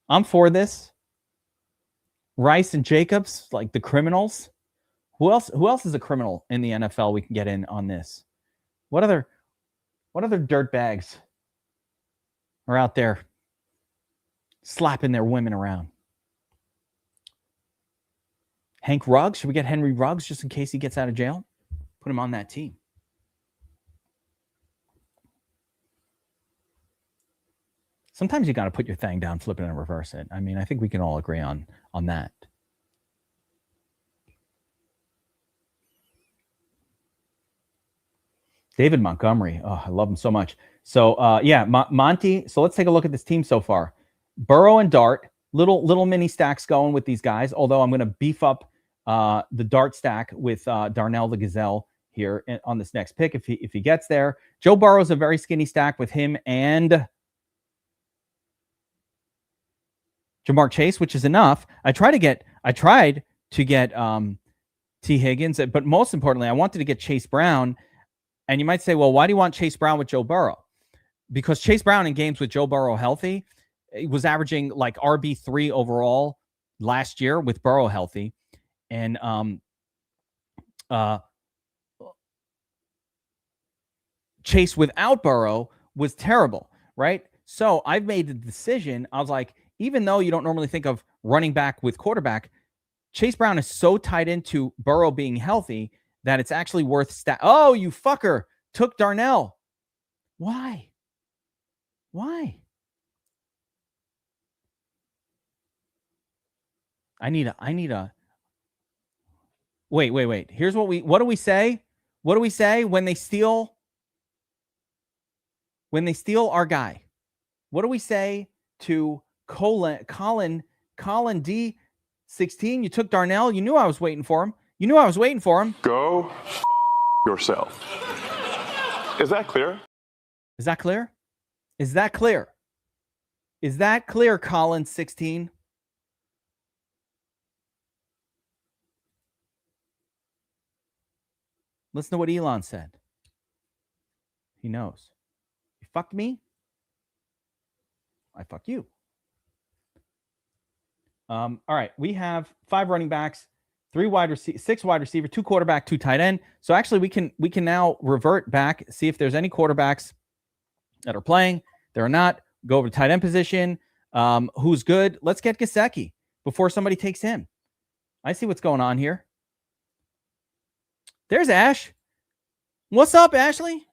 I'm for this. Rice and Jacobs, like the criminals. Who else is a criminal in the NFL we can get in on this? What other dirt bags are out there slapping their women around? Hank Ruggs. Should we get Henry Ruggs just in case he gets out of jail? Put him on that team. Sometimes you got to put your thing down, flip it, and reverse it. I mean, I think we can all agree on that. David Montgomery. Oh, I love him so much. So, Monty. So let's take a look at this team so far. Burrow and Dart. Little mini stacks going with these guys. Although I'm going to beef up the Dart stack with Darnell the Gazelle here on this next pick if he gets there. Joe Burrow's a very skinny stack with him and Jamar Chase, which is enough. I tried to get T. Higgins, but most importantly, I wanted to get Chase Brown. And you might say, well, why do you want Chase Brown with Joe Burrow? Because Chase Brown in games with Joe Burrow healthy, he was averaging like RB3 overall last year with Burrow healthy. And Chase without Burrow was terrible, right? So I've made the decision. I was like, even though you don't normally think of running back with quarterback, Chase Brown is so tied into Burrow being healthy that it's actually worth Oh, you fucker. Took Darnell. Why? I need a Wait. Here's what do we say? What do we say when they steal our guy? What do we say to Colin D16? You took Darnell. You knew I was waiting for him. Go yourself. Is that clear? Is that clear, Colin 16? Listen to what Elon said. He knows. You fucked me, I fuck you. All right, we have 5 running backs, 6 wide receiver, 2 quarterback, 2 tight end. So actually, we can now revert back, see if there's any quarterbacks that are playing. They're not. Go over to tight end position. Who's good? Let's get Gesicki before somebody takes him. I see what's going on here. There's Ash. What's up, Ashley?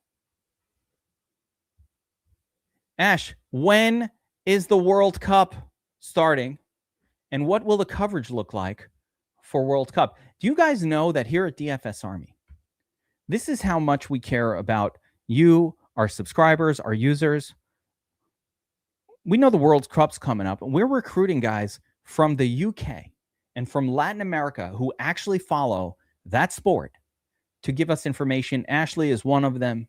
Ash, when is the World Cup starting? And what will the coverage look like for World Cup? Do you guys know that here at DFS Army, this is how much we care about you, our subscribers, our users. We know the World Cup's coming up, and we're recruiting guys from the UK and from Latin America who actually follow that sport to give us information. Ashley is one of them.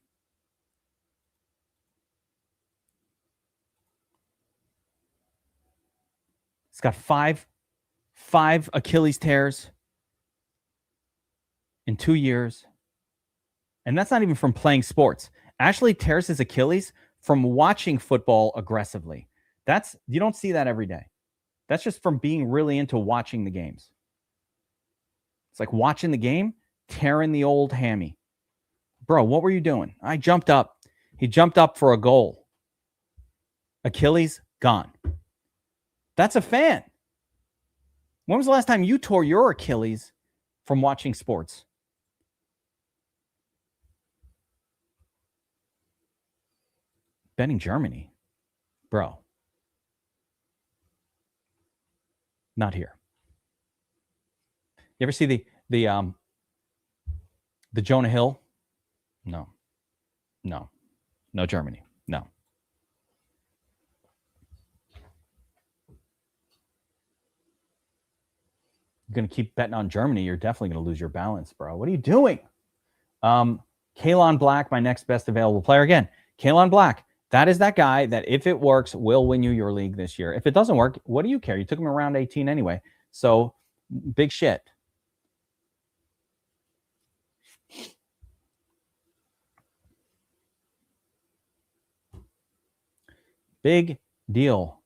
It's got five Achilles tears in 2 years. And that's not even from playing sports. Ashley tears his Achilles from watching football aggressively. You don't see that every day. That's just from being really into watching the games. It's like watching the game, tearing the old hammy. Bro, what were you doing? I jumped up. He jumped up for a goal. Achilles gone. That's a fan. When was the last time you tore your Achilles from watching sports? Betting Germany. Bro. Not here. You ever see the Jonah Hill? No, Germany. No. You're going to keep betting on Germany, you're definitely going to lose your balance, bro. What are you doing? Kalon Black, my next best available player. Again, Kalon Black, that is that guy that if it works, will win you your league this year. If it doesn't work, what do you care? You took him around 18 anyway. So big shit. Big deal,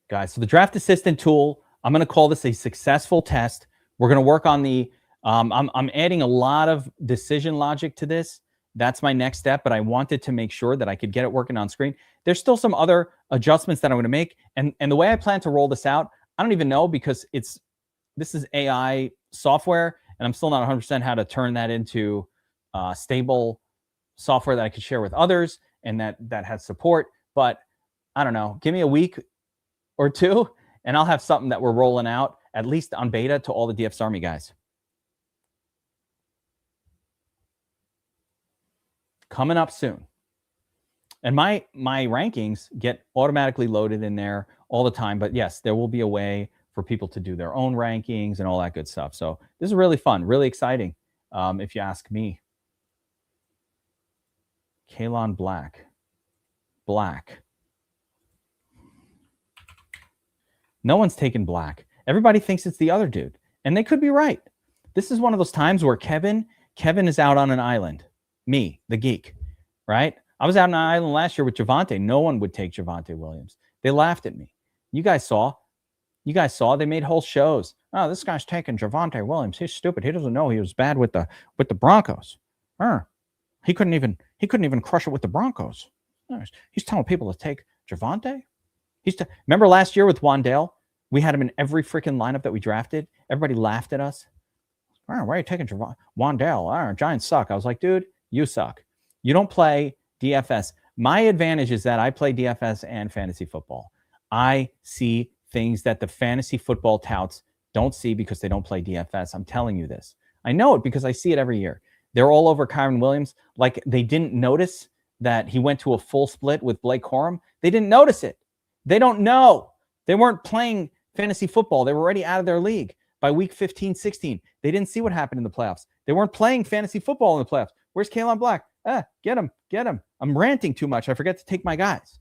guys. So the draft assistant tool, I'm going to call this a successful test. We're going to work on the, I'm adding a lot of decision logic to this. That's my next step, but I wanted to make sure that I could get it working on screen. There's still some other adjustments that I'm going to make. And the way I plan to roll this out, I don't even know, because this is AI software, and I'm still not 100% how to turn that into stable software that I could share with others and that has support. But I don't know, give me a week or two, and I'll have something that we're rolling out, at least on beta, to all the DFS Army guys. Coming up soon. And my rankings get automatically loaded in there all the time. But yes, there will be a way for people to do their own rankings and all that good stuff. So this is really fun, really exciting, if you ask me. Kalon Black. No one's taken Black. Everybody thinks it's the other dude. And they could be right. This is one of those times where Kevin is out on an island. Me, the geek, right? I was out on an island last year with Javonte. No one would take Javonte Williams. They laughed at me. You guys saw. They made whole shows. Oh, this guy's taking Javonte Williams. He's stupid. He doesn't know he was bad with the Broncos. He couldn't even crush it with the Broncos. He's telling people to take Javonte. Remember last year with Wandale? We had him in every freaking lineup that we drafted. Everybody laughed at us. Why are you taking Wandale? Giants suck. I was like, dude, you suck. You don't play DFS. My advantage is that I play DFS and fantasy football. I see things that the fantasy football touts don't see because they don't play DFS. I'm telling you this. I know it because I see it every year. They're all over Kyron Williams. Like, they didn't notice that he went to a full split with Blake Corum. They didn't notice it. They don't know. They weren't playing fantasy football. They were already out of their league by week 15, 16. They didn't see what happened in the playoffs. They weren't playing fantasy football in the playoffs. Where's Kalon Black? Get him. I'm ranting too much. I forget to take my guys.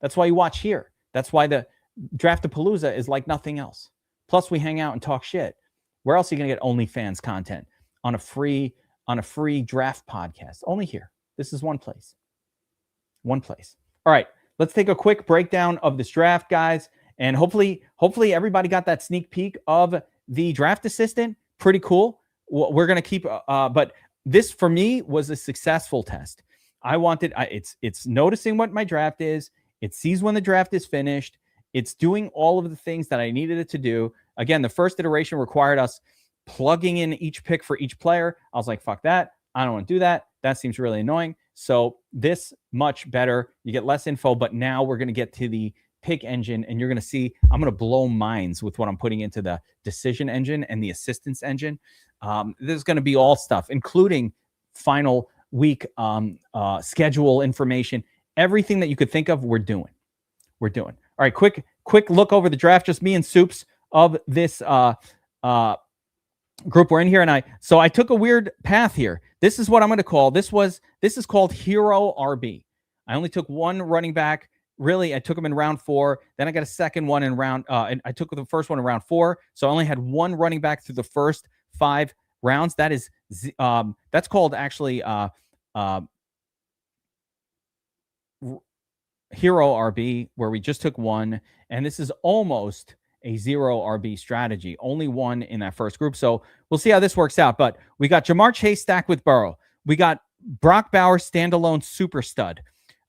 That's why you watch here. That's why the Draft-A-Palooza is like nothing else. Plus, we hang out and talk shit. Where else are you going to get OnlyFans content on a free draft podcast? Only here. This is one place. One place. All right. Let's take a quick breakdown of this draft, guys. And hopefully everybody got that sneak peek of the draft assistant. Pretty cool. We're going to keep, but this for me was a successful test. It's noticing what my draft is. It sees when the draft is finished. It's doing all of the things that I needed it to do. Again, the first iteration required us plugging in each pick for each player. I was like, fuck that. I don't want to do that. That seems really annoying. So this much better. You get less info, but now we're going to get to the pick engine, and you're going to see I'm going to blow minds with what I'm putting into the decision engine and the assistance engine. There's going to be all stuff, including final week schedule information. Everything that you could think of, we're doing. All right, quick look over the draft. Just me and Soups of this group we're in here, and I took a weird path here. This is what I'm going to call this is called Hero RB. I only took one running back. Really, I took him in round 4. Then I got a second one in round. And I took the first one in round 4. So I only had one running back through the first 5 rounds. That is that's called actually Hero RB, where we just took one, and this is almost a 0 RB strategy. Only one in that first group. So we'll see how this works out. But we got Jamar Chase stacked with Burrow. We got Brock Bauer standalone super stud.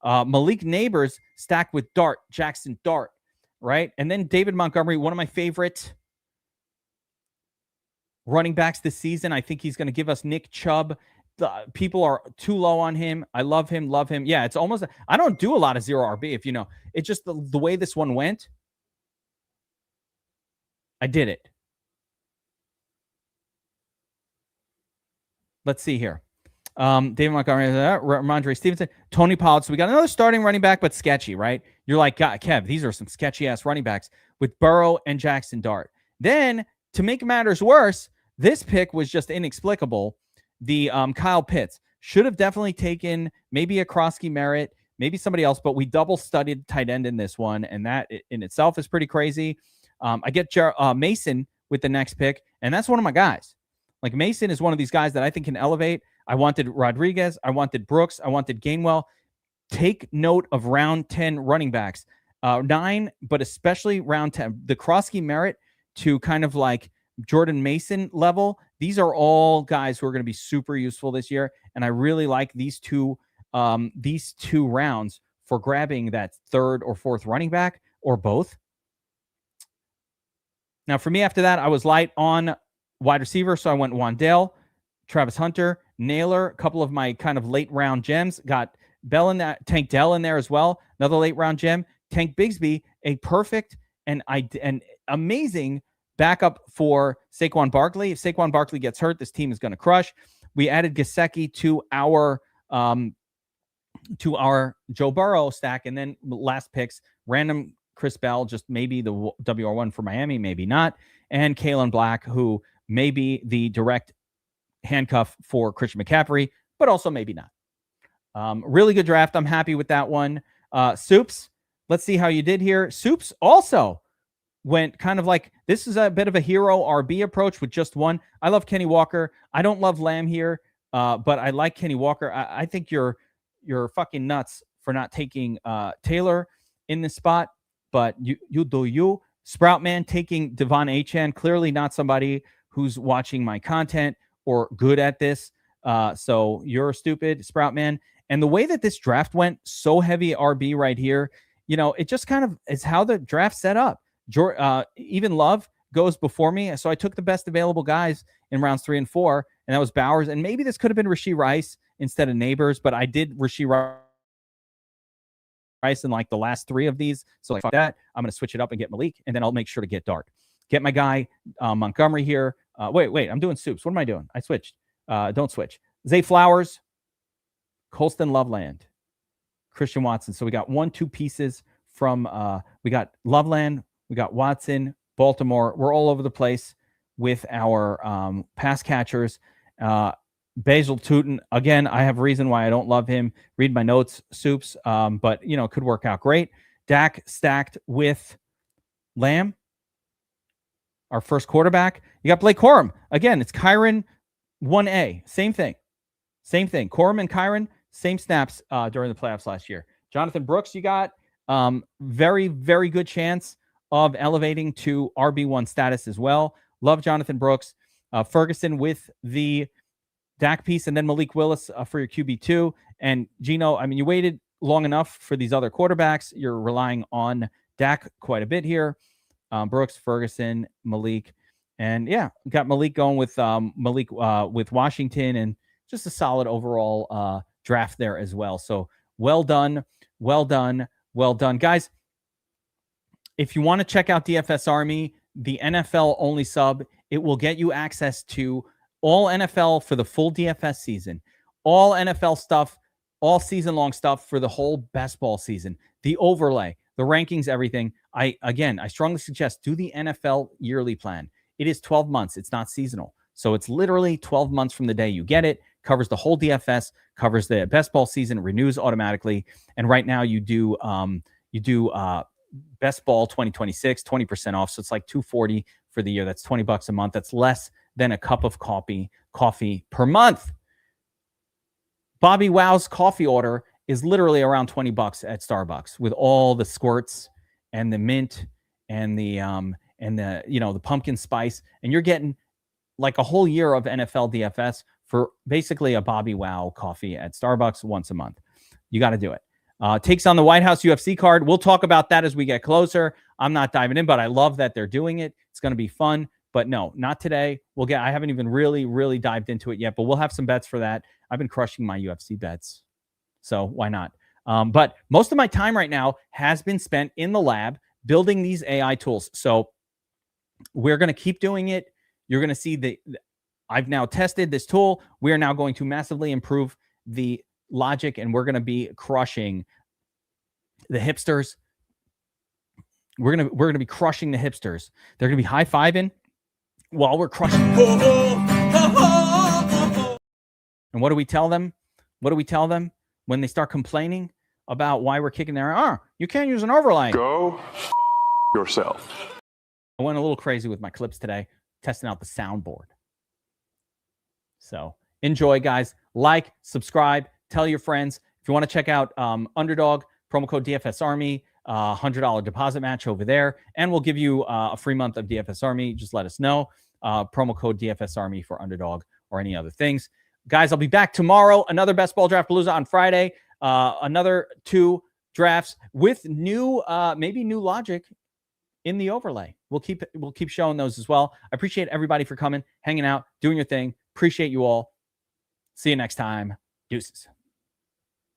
Malik Neighbors stacked with Jackson Dart, right? And then David Montgomery, one of my favorite running backs this season. I think he's going to give us Nick Chubb. People are too low on him. I love him. Yeah, it's almost, I don't do a lot of 0 RB, if you know. It's just the way this one went. I did it. Let's see here. David Montgomery, Ramondre Stevenson, Tony Pollard. So we got another starting running back, but sketchy, right? You're like, God, Kev, these are some sketchy ass running backs with Burrow and Jackson Dart. Then to make matters worse, this pick was just inexplicable. The Kyle Pitts should have definitely taken maybe a Krosky Merritt, maybe somebody else, but we double studied tight end in this one, and that in itself is pretty crazy. I get Mason with the next pick, and that's one of my guys. Like, Mason is one of these guys that I think can elevate. I wanted Rodriguez. I wanted Brooks. I wanted Gainwell. Take note of round 10 running backs. 9, but especially round 10. The Krosky Merritt to kind of like Jordan Mason level. These are all guys who are going to be super useful this year, and I really like these two rounds for grabbing that 3rd or 4th running back or both. Now, for me, after that, I was light on wide receiver, so I went Wan'Dale, Travis Hunter, Naylor, a couple of my kind of late round gems. Got Bell in that, Tank Dell in there as well, another late round gem. Tank Bigsby, a perfect and amazing backup for Saquon Barkley. If Saquon Barkley gets hurt, this team is going to crush. We added Gesicki to our Joe Burrow stack, and then last picks, random Chris Bell, just maybe the WR1 for Miami, maybe not, and Kalen Black, who may be the direct handcuff for Christian McCaffrey, but also maybe not. Really good draft. I'm happy with that one. Soups, let's see how you did here. Soups also went kind of like, this is a bit of a hero RB approach with just one. I love Kenny Walker. I don't love Lamb here, but I like Kenny Walker. I think you're fucking nuts for not taking Taylor in this spot, but you do you. Sproutman taking Devon Achane, clearly not somebody who's watching my content or good at this. So you're stupid, Sproutman. And the way that this draft went, so heavy RB right here, it just kind of is how the draft set up. Even Love goes before me. So I took the best available guys in rounds 3 and 4, and that was Bowers. And maybe this could have been Rashee Rice instead of Neighbors, but I did Rashee Rice in like the last 3 of these. So like that, I'm going to switch it up and get Malik, and then I'll make sure to get Dart. Get my guy Montgomery here. Wait, I'm doing Soups. What am I doing? I switched. Don't switch. Zay Flowers, Colston Loveland, Christian Watson. So we got 1-2 pieces from we got Loveland, we got Watson, Baltimore. We're all over the place with our pass catchers. Basil Tootin, again, I have reason why I don't love him. Read my notes, Soups, but it could work out great. Dak stacked with Lamb, our first quarterback. You got Blake Corum. Again, it's Kyron 1A. Same thing. Corum and Kyron, same snaps during the playoffs last year. Jonathan Brooks, you got very, very good chance of elevating to RB1 status as well. Love Jonathan Brooks. Ferguson with the Dak piece, and then Malik Willis for your QB2. And Gino, I mean, you waited long enough for these other quarterbacks. You're relying on Dak quite a bit here. Brooks, Ferguson, Malik. And yeah, got Malik going with Malik with Washington, and just a solid overall draft there as well. So well done. Guys, if you want to check out DFS Army, the NFL only sub, it will get you access to all NFL for the full DFS season, all NFL stuff, all season long stuff for the whole best ball season, the overlay, the rankings, everything. I strongly suggest do the NFL yearly plan. It is 12 months. It's not seasonal. So it's literally 12 months from the day you get it, covers the whole DFS, covers the best ball season, renews automatically. And right now you do best ball 2026, 20% off. So it's like $240 for the year. That's $20 a month. That's less than a cup of coffee per month. Bobby Wow's coffee order is literally around $20 at Starbucks with all the squirts and the mint and the the pumpkin spice, and you're getting like a whole year of NFL DFS for basically a Bobby Wow coffee at Starbucks once a month. You got to do it. Takes on the White House UFC card. We'll talk about that as we get closer. I'm not diving in, but I love that they're doing it. It's going to be fun. But no, not today. I haven't even really dived into it yet, but we'll have some bets for that. I've been crushing my UFC bets, so why not? But most of my time right now has been spent in the lab building these AI tools. So we're going to keep doing it. You're going to see I've now tested this tool. We are now going to massively improve the logic, and we're going to be crushing the hipsters. We're going to be crushing the hipsters. They're going to be high-fiving while we're crushing. And what do we tell them? What do we tell them when they start complaining about why we're kicking their ass? You can't use an overlay. Go yourself. I went a little crazy with my clips today, testing out the soundboard. So enjoy, guys. Like, subscribe, tell your friends. If you want to check out Underdog, promo code DFS Army, $100 deposit match over there, and we'll give you a free month of DFS Army. Just let us know. Promo code DFS Army for Underdog or any other things. Guys, I'll be back tomorrow. Another Best Ball Draft-A-Palooza on Friday. Another 2 drafts with new, maybe new logic in the overlay. We'll keep showing those as well. I appreciate everybody for coming, hanging out, doing your thing. Appreciate you all. See you next time. Deuces.